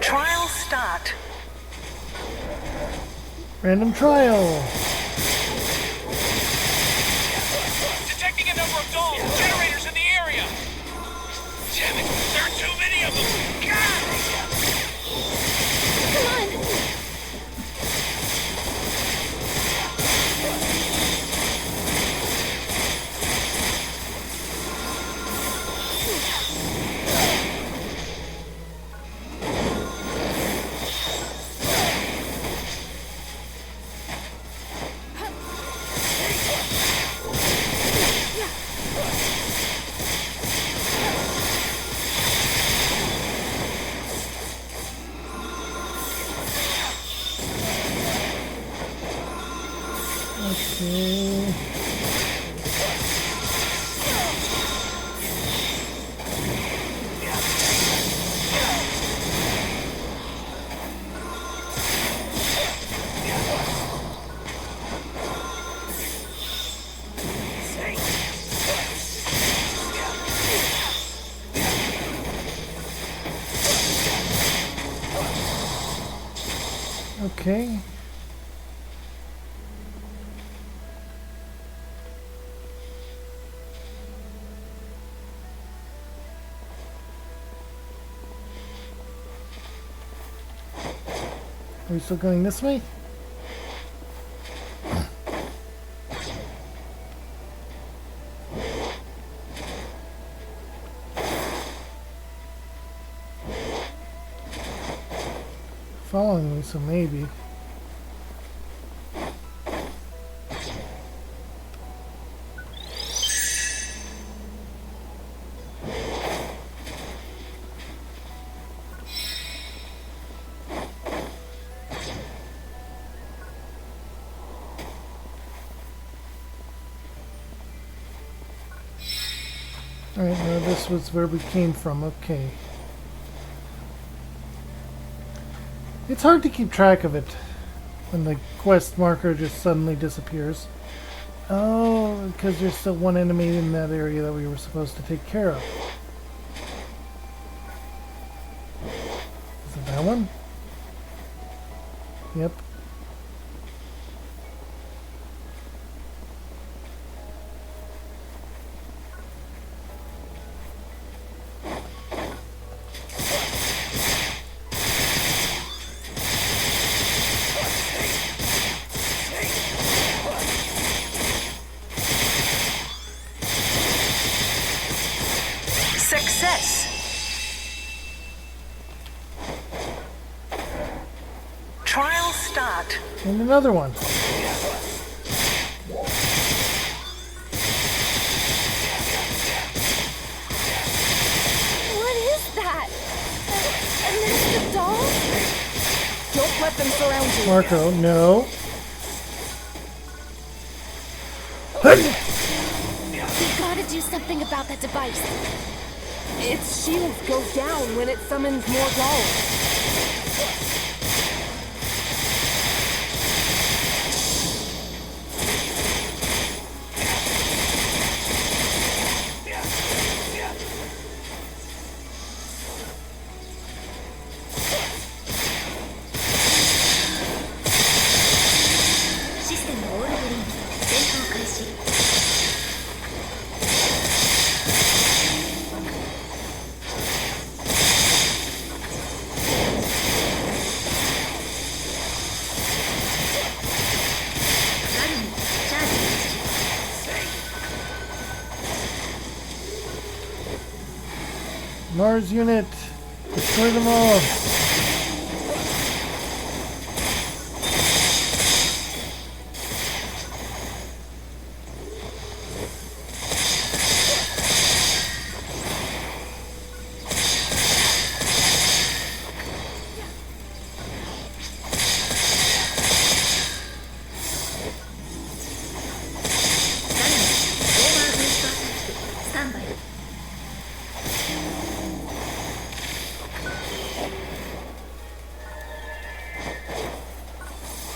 Trial start. Random trial. Detecting a number of dolls and generators in the area. Damn it, there are too many of them. God! Come on! Okay. Okay. Are we still going this way? Following me, so maybe. Alright, now this was where we came from, okay. It's hard to keep track of it when the quest marker just suddenly disappears. Oh, because there's still one enemy in that area that we were supposed to take care of. Is it that one? Yep. Success. Trial start. And another one. What is that? A nest of dolls? Don't let them surround you. Marco, no. We've got to do something about that device. Its shields go down when it summons more dolls. Mars unit, destroy them all.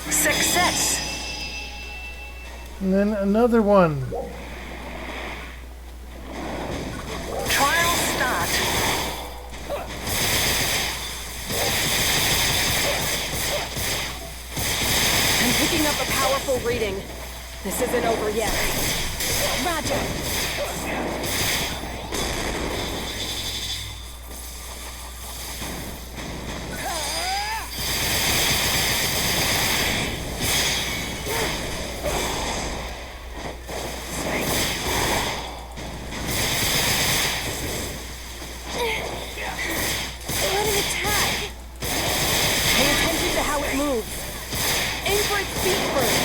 Success. And then another one. Trial start. I'm picking up a powerful reading. This isn't over yet. Roger. What an attack! Pay attention to how it moves. Aim for its feet first.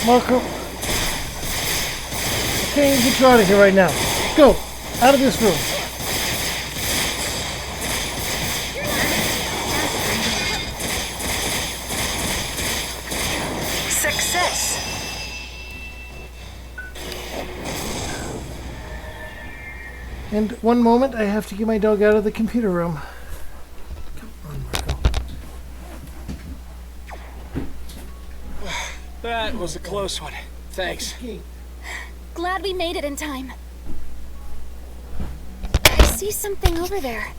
Marco. I Shane, get you out of here right now. Go! Out of this room. Success. And one moment, I have to get my dog out of the computer room. Come on, Marco. That was a close one. Thanks. Glad we made it in time. I see something over there.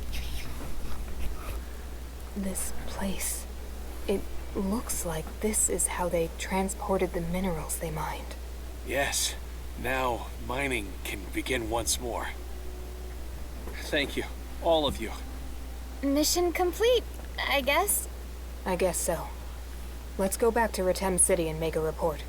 This place. It looks like this is how they transported the minerals they mined. Yes. Now mining can begin once more. Thank you, all of you. Mission complete, I guess. I guess so. Let's go back to Ratem City and make a report.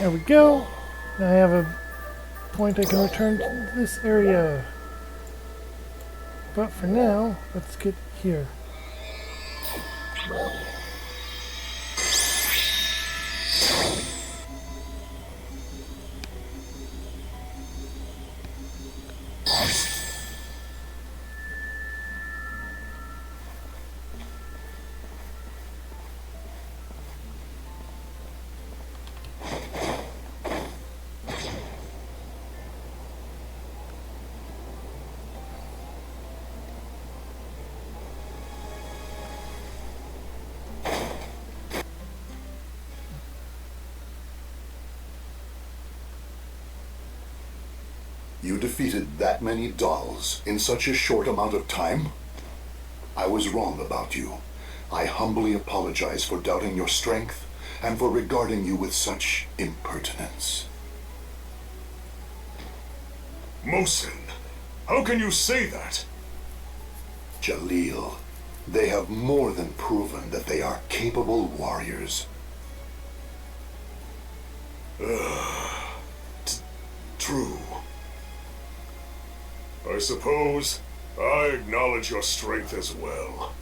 There we go. Now I have a point I can return to this area. But for now, let's get here. You defeated that many dolls in such a short amount of time? I was wrong about you. I humbly apologize for doubting your strength and for regarding you with such impertinence. Mohsin, how can you say that? Jalil, They have more than proven that they are capable warriors. True. I suppose I acknowledge your strength as well.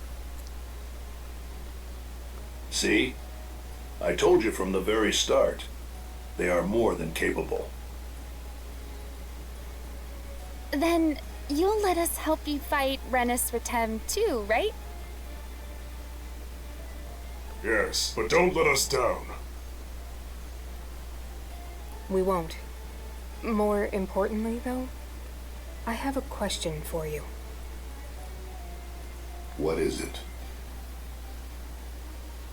See? I told you from the very start. They are more than capable. Then you'll let us help you fight Renus Ratem too, right? Yes, but don't let us down. We won't. More importantly, though, I have a question for you. What is it?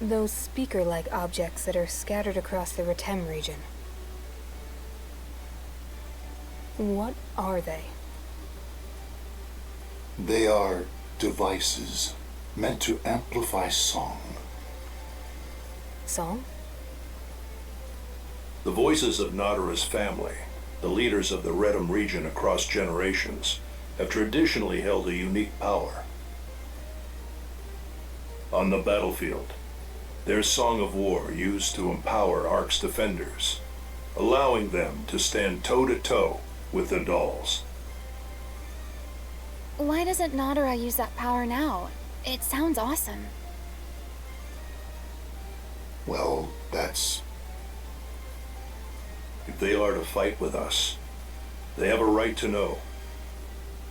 Those speaker-like objects that are scattered across the Ratem region. What are they? They are devices meant to amplify song. Song? The voices of Nadara's family, the leaders of the Redham region across generations, have traditionally held a unique power. On the battlefield, their song of war used to empower Ark's defenders, allowing them to stand toe-to-toe with the Dolls. Why doesn't Nadara use that power now? It sounds awesome. Well, that's... If they are to fight with us, they have a right to know.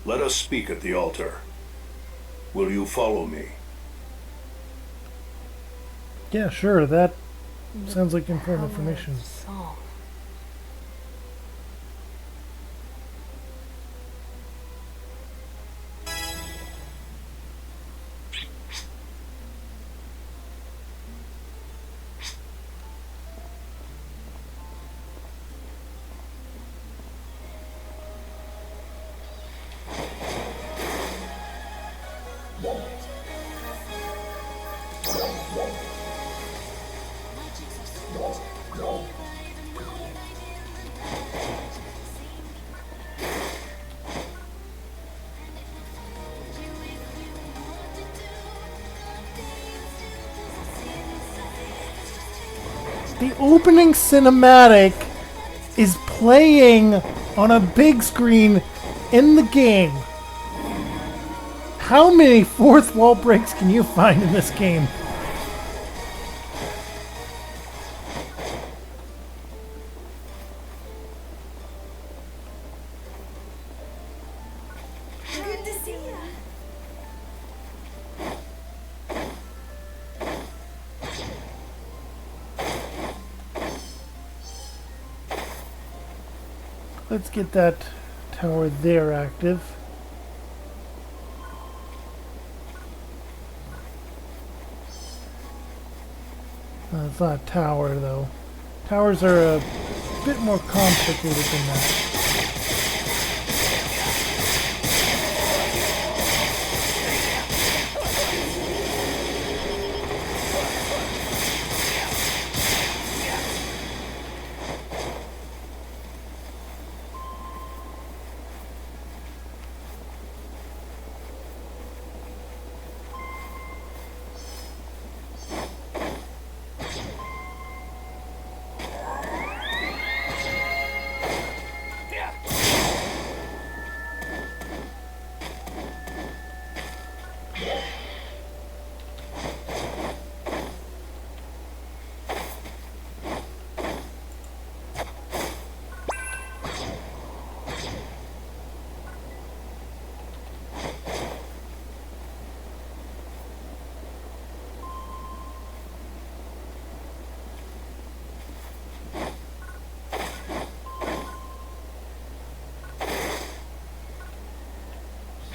Let us speak at the altar. Will you follow me? Yeah, sure. That sounds like important information. Song. The opening cinematic is playing on a big screen in the game. How many fourth wall breaks can you find in this game? Good to see you. Let's get that tower there active. It's not a tower, though. Towers are a bit more complicated than that.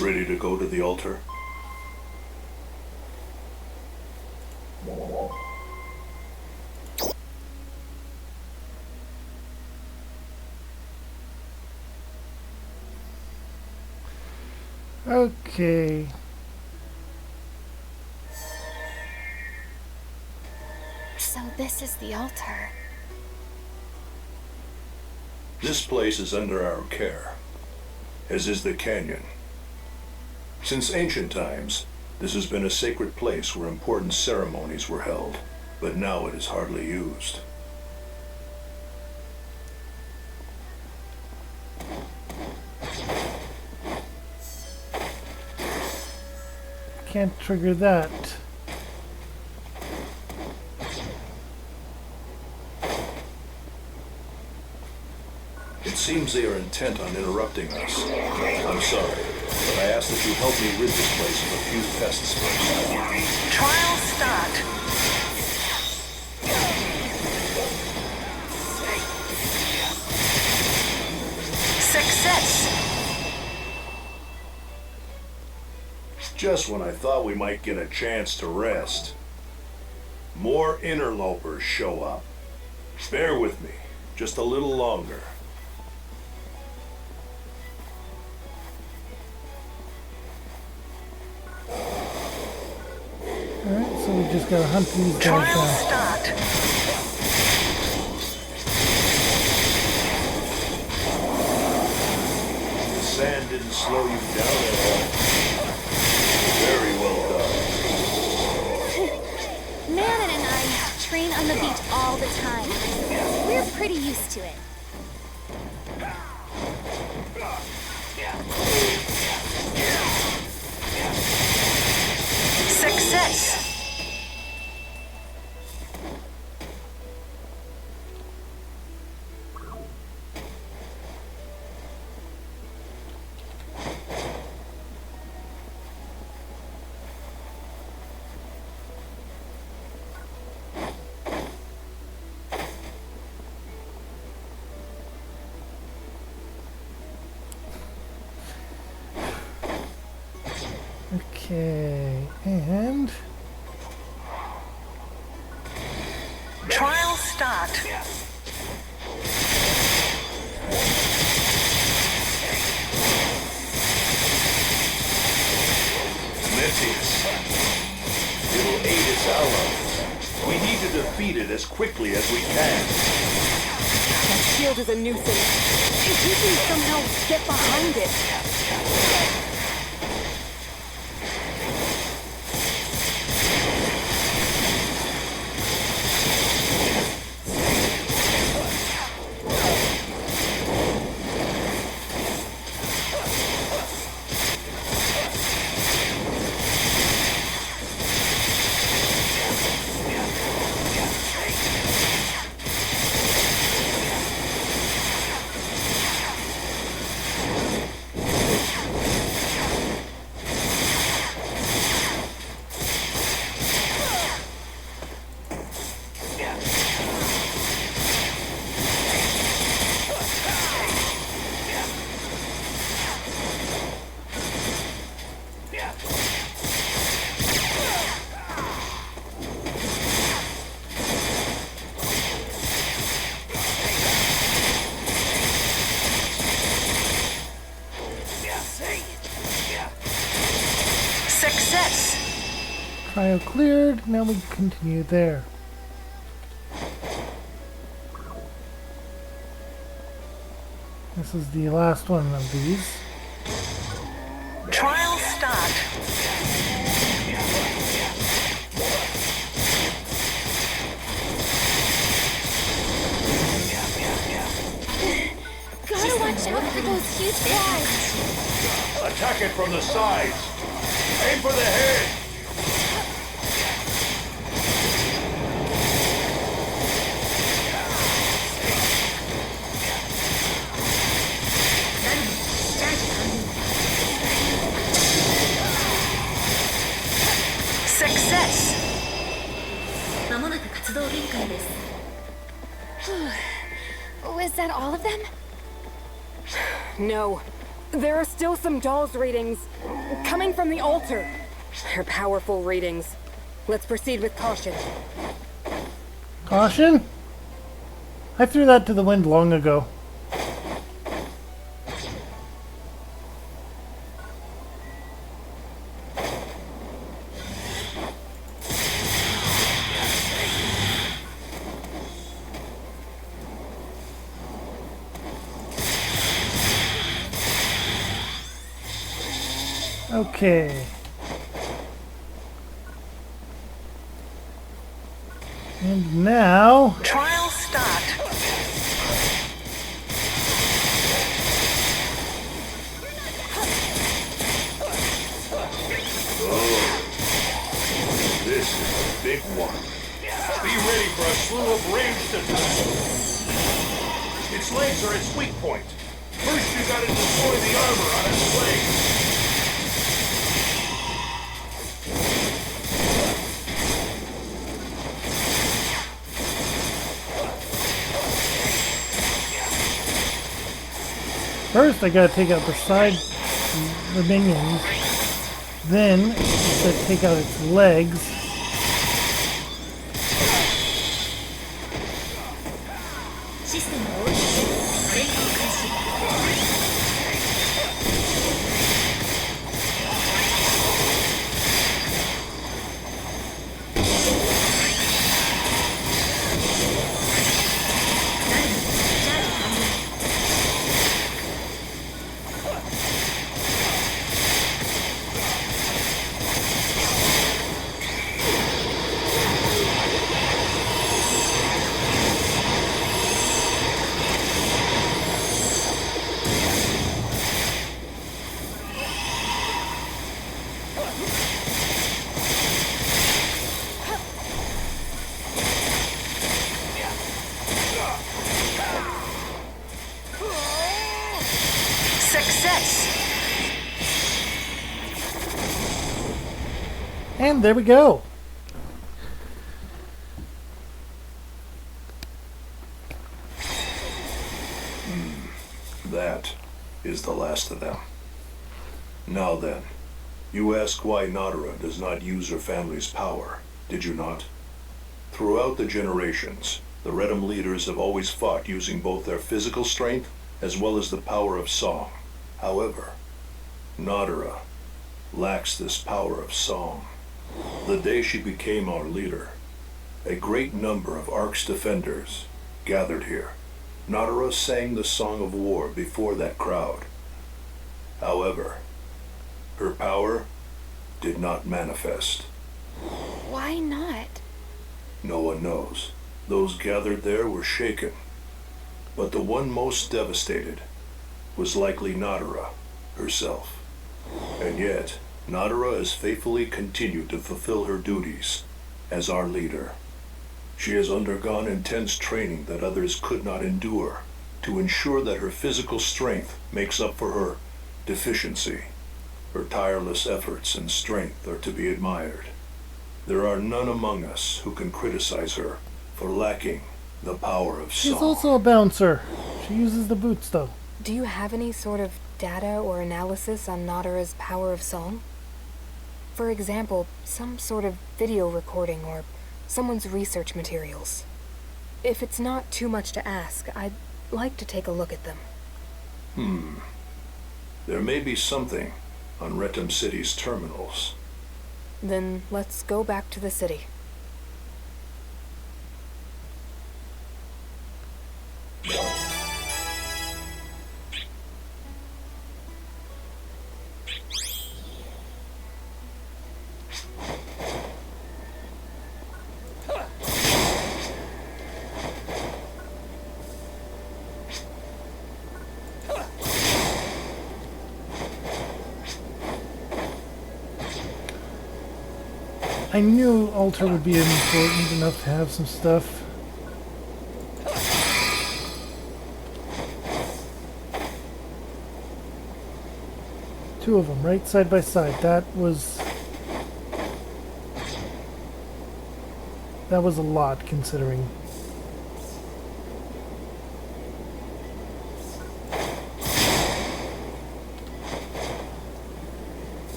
Ready to go to the altar? Okay. So this is the altar. This place is under our care, as is the canyon. Since ancient times, This has been a sacred place where important ceremonies were held, but now it is hardly used. Can't trigger that. It seems they are intent on interrupting us. I'm sorry, but I ask that you help me rid this place of a few pests first. Trial start. Success. Just when I thought we might get a chance to rest, more interlopers show up. Bear with me, just a little longer. Alright, so we just gotta hunt these guys Trial down. start. The sand didn't slow you down at all. Very well done. Manon and I train on the beach all the time. We're pretty used to it. Success. Okay, and Trial start. Mentius. It'll aid its allies. We need to defeat it as quickly as we can. That shield is a nuisance. If you can somehow get behind it. Success. trial cleared. Now we continue there. This is the last one of these. Trial start. Gotta watch out for those huge flies. Attack it from the sides. Aim for the head. Success. Was that all of them? No. There are still some dolls readings coming from the altar. They're powerful readings. Let's proceed with caution. Caution? I threw that to the wind long ago. Okay. And now... Trial start. This is a big one. Be ready for a slew of ranged attacks. Its legs are its weak point. First you gotta destroy the armor on its legs. First, I gotta take out the minions. Then, I take out its legs. And there we go. That is the last of them. Now then, you ask why Nadara does not use her family's power, did you not? Throughout the generations, the Redham leaders have always fought using both their physical strength as well as the power of song. However, Nadara lacks this power of song. The day she became our leader, a great number of Ark's defenders gathered here. Nadara sang the Song of War before that crowd. However, her power did not manifest. Why not? No one knows. Those gathered there were shaken. But the one most devastated was likely Nadara herself. And yet, Nadara has faithfully continued to fulfill her duties as our leader. She has undergone intense training that others could not endure to ensure that her physical strength makes up for her deficiency. Her tireless efforts and strength are to be admired. There are none among us who can criticize her for lacking the power of song. She's also a bouncer. She uses the boots, though. Do you have any sort of data or analysis on Nadara's power of song? For example, some sort of video recording or someone's research materials. If it's not too much to ask, I'd like to take a look at them. There may be something on Redham City's terminals. Then let's go back to the city. I knew Altar would be important enough to have some stuff. Two of them, right side by side. That was a lot, considering.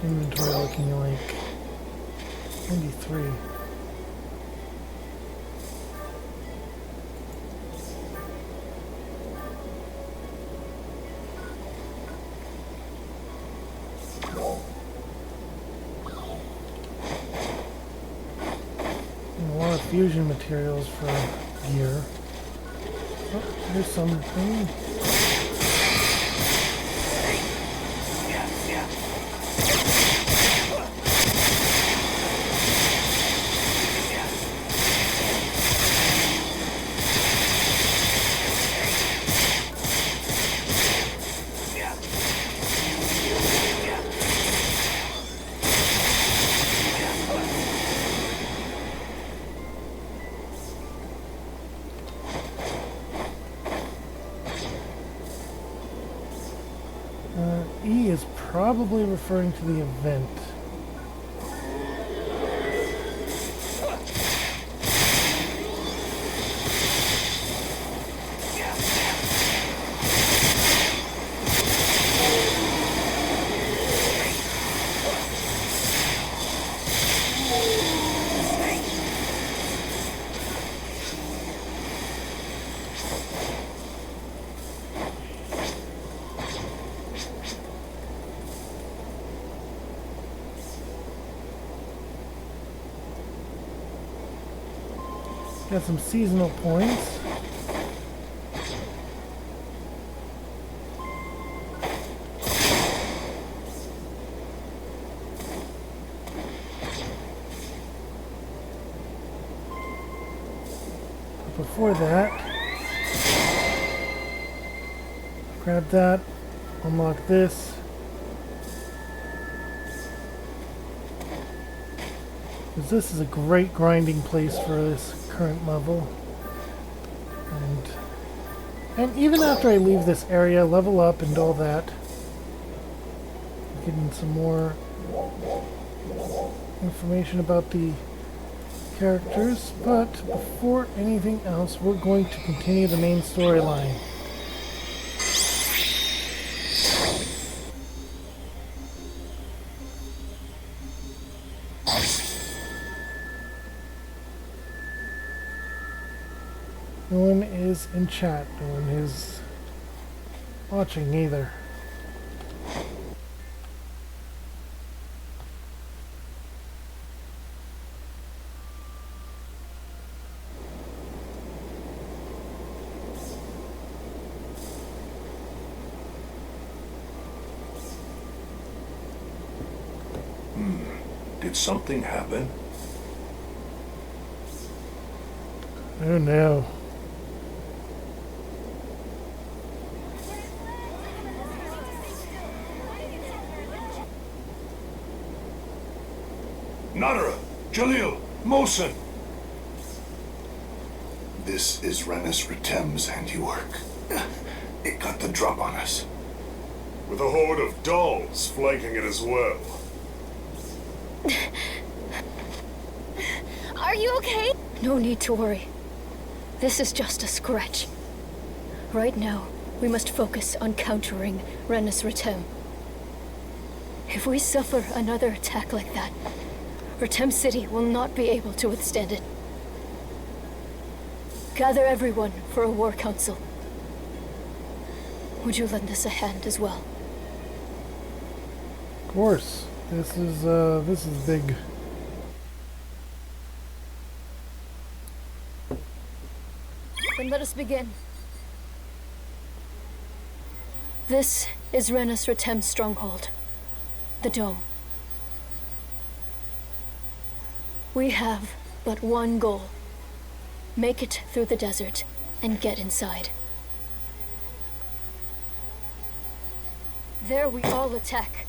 Inventory looking like 93. A lot of fusion materials for gear. Oh, there's something. E is probably referring to the event. Got some seasonal points. But before that, grab that, unlock this. Because this is a great grinding place for this current level. And even after I leave this area, level up and all that, getting some more information about the characters. But before anything else, we're going to continue the main storyline. No one is in chat. No one is watching either. Did something happen? Oh no. Nadara! Jalil! Mosin! This is Renus Retem's handiwork. It got the drop on us. With a horde of dolls flanking it as well. Are you okay? No need to worry. This is just a scratch. Right now, we must focus on countering Renus Retem. If we suffer another attack like that, Retem City will not be able to withstand it. Gather everyone for a war council. Would you lend us a hand as well? Of course. This is big. Then let us begin. This is Renus Retem's stronghold, the Dome. We have but one goal. Make it through the desert and get inside. There we all attack.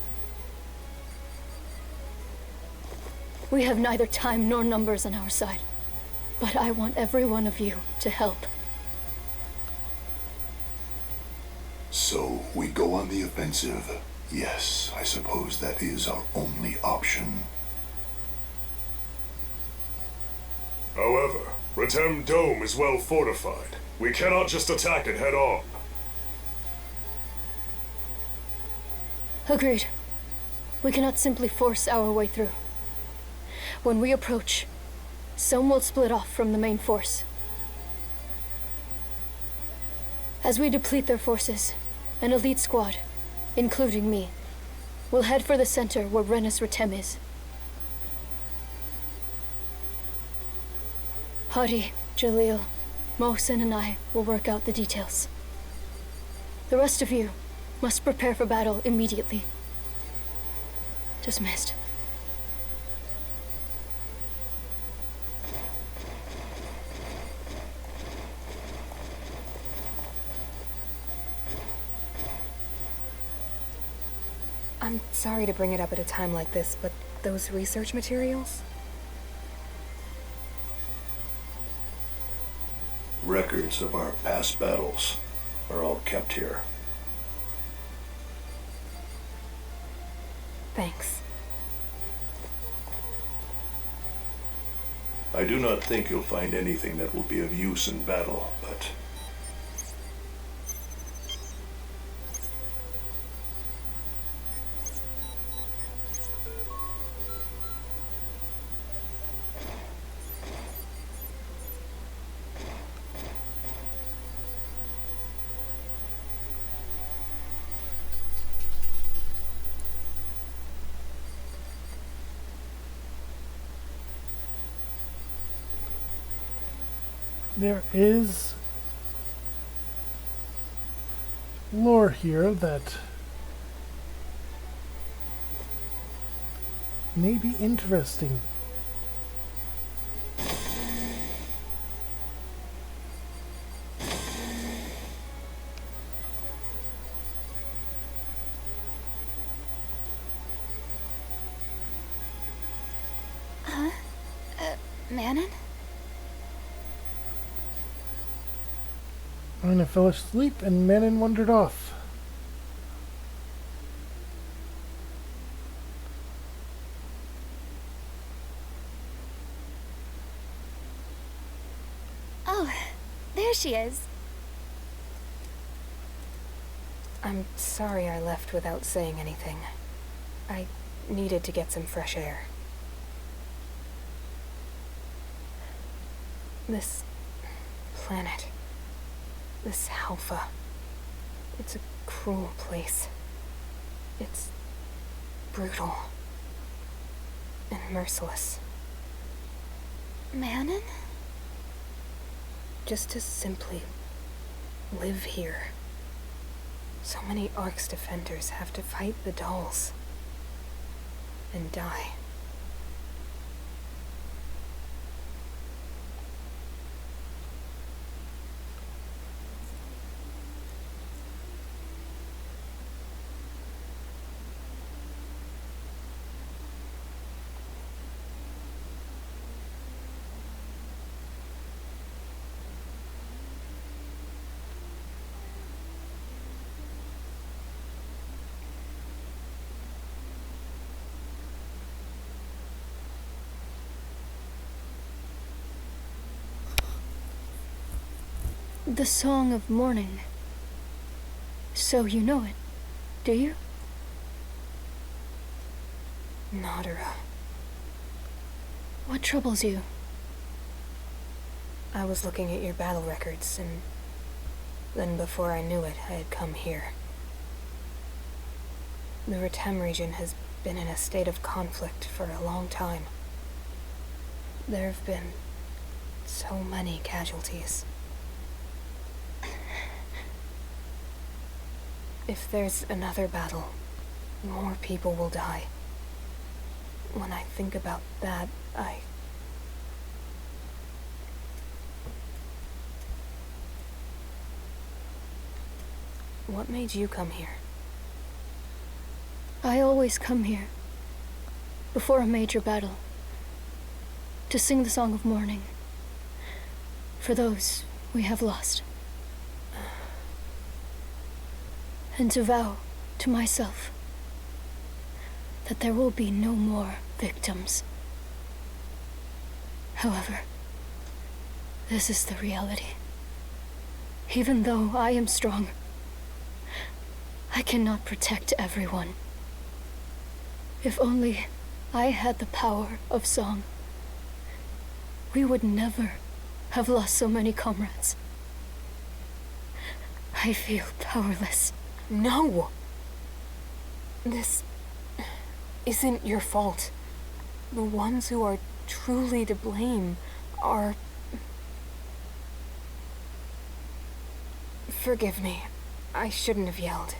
We have neither time nor numbers on our side, but I want every one of you to help. So we go on the offensive. Yes, I suppose that is our only option. However, Retem Dome is well fortified. We cannot just attack it head on. Agreed. We cannot simply force our way through. When we approach, some will split off from the main force. As we deplete their forces, an elite squad, including me, will head for the center where Renus Retem is. Hadi, Jalil, Mohsen and I will work out the details. The rest of you must prepare for battle immediately. Dismissed. I'm sorry to bring it up at a time like this, but those research materials? Records of our past battles are all kept here. Thanks. I do not think you'll find anything that will be of use in battle, but... There is lore here that may be interesting. Manon? Aina fell asleep and Manon wandered off. Oh, there she is. I'm sorry I left without saying anything. I needed to get some fresh air. This planet, this Halpha, it's a cruel place. It's brutal and merciless. Manon? Just to simply live here. So many Ark's defenders have to fight the dolls and die. The Song of Morning. So you know it, do you? Nadara. What troubles you? I was looking at your battle records, and then before I knew it, I had come here. The Retem region has been in a state of conflict for a long time. There have been so many casualties. If there's another battle, more people will die. When I think about that, What made you come here? I always come here, before a major battle, to sing the Song of Mourning, for those we have lost. And to vow to myself that there will be no more victims. However, this is the reality. Even though I am strong, I cannot protect everyone. If only I had the power of song, we would never have lost so many comrades. I feel powerless. No! This isn't your fault. The ones who are truly to blame are Forgive me. I shouldn't have yelled.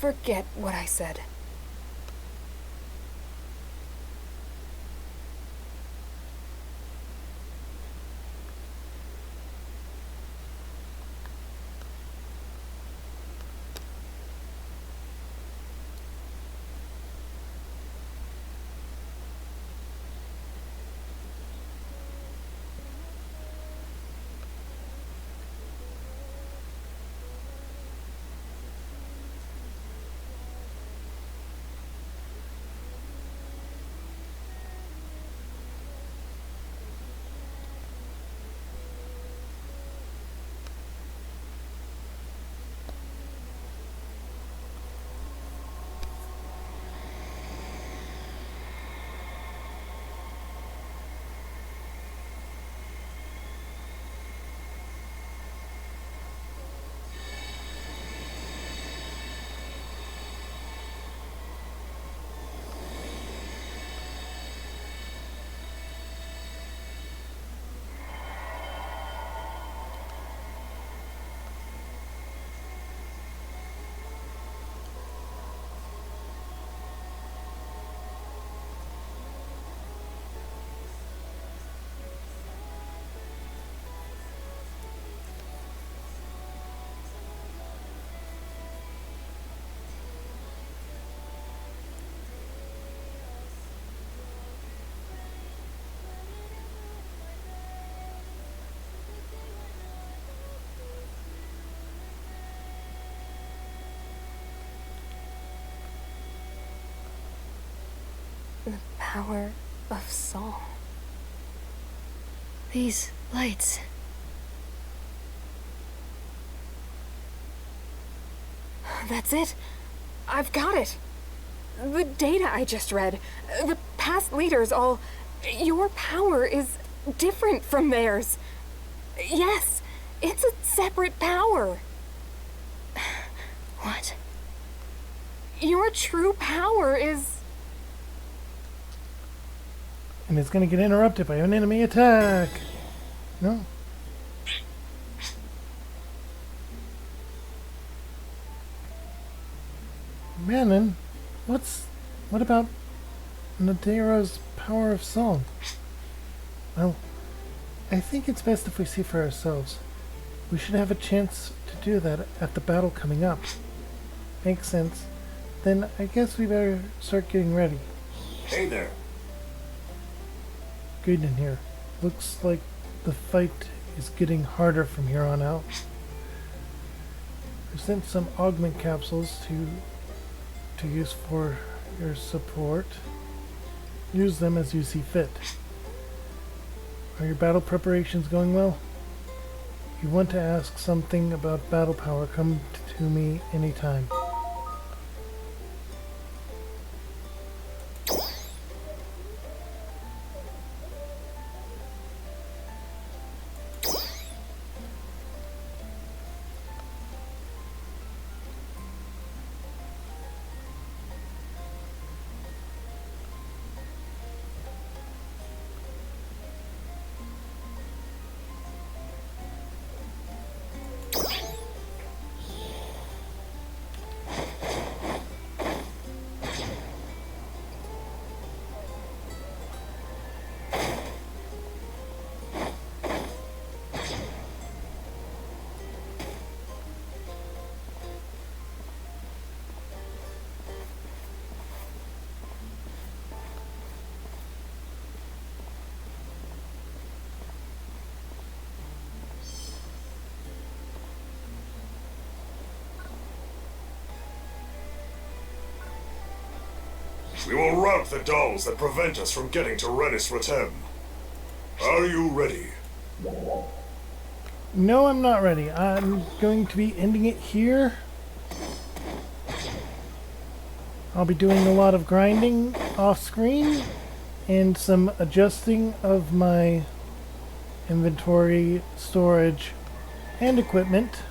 Forget what I said. The power of song. These lights. That's it. I've got it. The data I just read, the past leaders all... Your power is different from theirs. Yes, it's a separate power. What? Your true power is... And it's going to get interrupted by an enemy attack. No. Manon, what about Nadera's power of song? Well, I think it's best if we see for ourselves. We should have a chance to do that at the battle coming up. Makes sense. Then I guess we better start getting ready. Hey there. Good in here. Looks like the fight is getting harder from here on out. I've sent some augment capsules to use for your support. Use them as you see fit. Are your battle preparations going well? If you want to ask something about battle power, come to me anytime. We will rout the dolls that prevent us from getting to Rennis Ratem. Are you ready? No, I'm not ready. I'm going to be ending it here. I'll be doing a lot of grinding off screen and some adjusting of my inventory, storage, and equipment.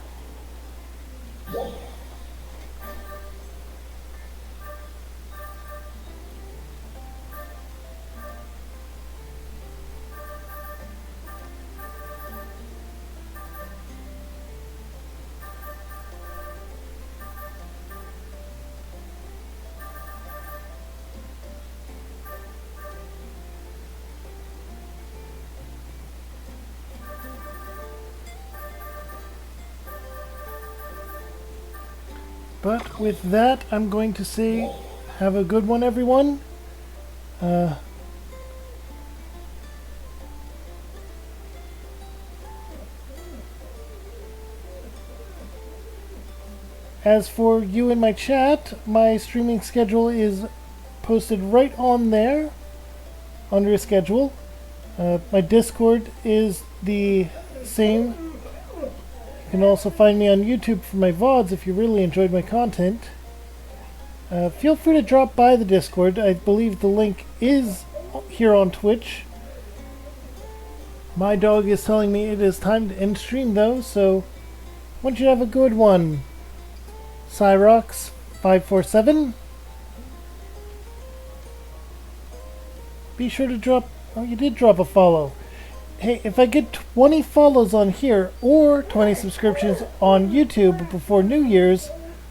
But with that, I'm going to say, have a good one, everyone. As for you in my chat, my streaming schedule is posted right on there, under schedule. My Discord is the same. You can also find me on YouTube for my VODs if you really enjoyed my content. Feel free to drop by the Discord. I believe the link is here on Twitch. My dog is telling me it is time to end stream though, so I want you to have a good one. Cyrox547. Be sure to drop... Oh, you did drop a follow. Hey, if I get 20 follows on here or 20 subscriptions on YouTube before New Year's,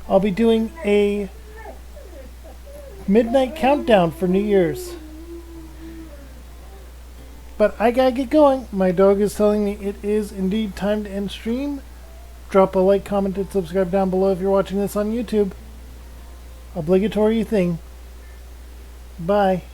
I'll be doing a midnight countdown for New Year's. But I gotta get going. My dog is telling me it is indeed time to end stream. Drop a like, comment, and subscribe down below if you're watching this on YouTube. Obligatory thing. Bye.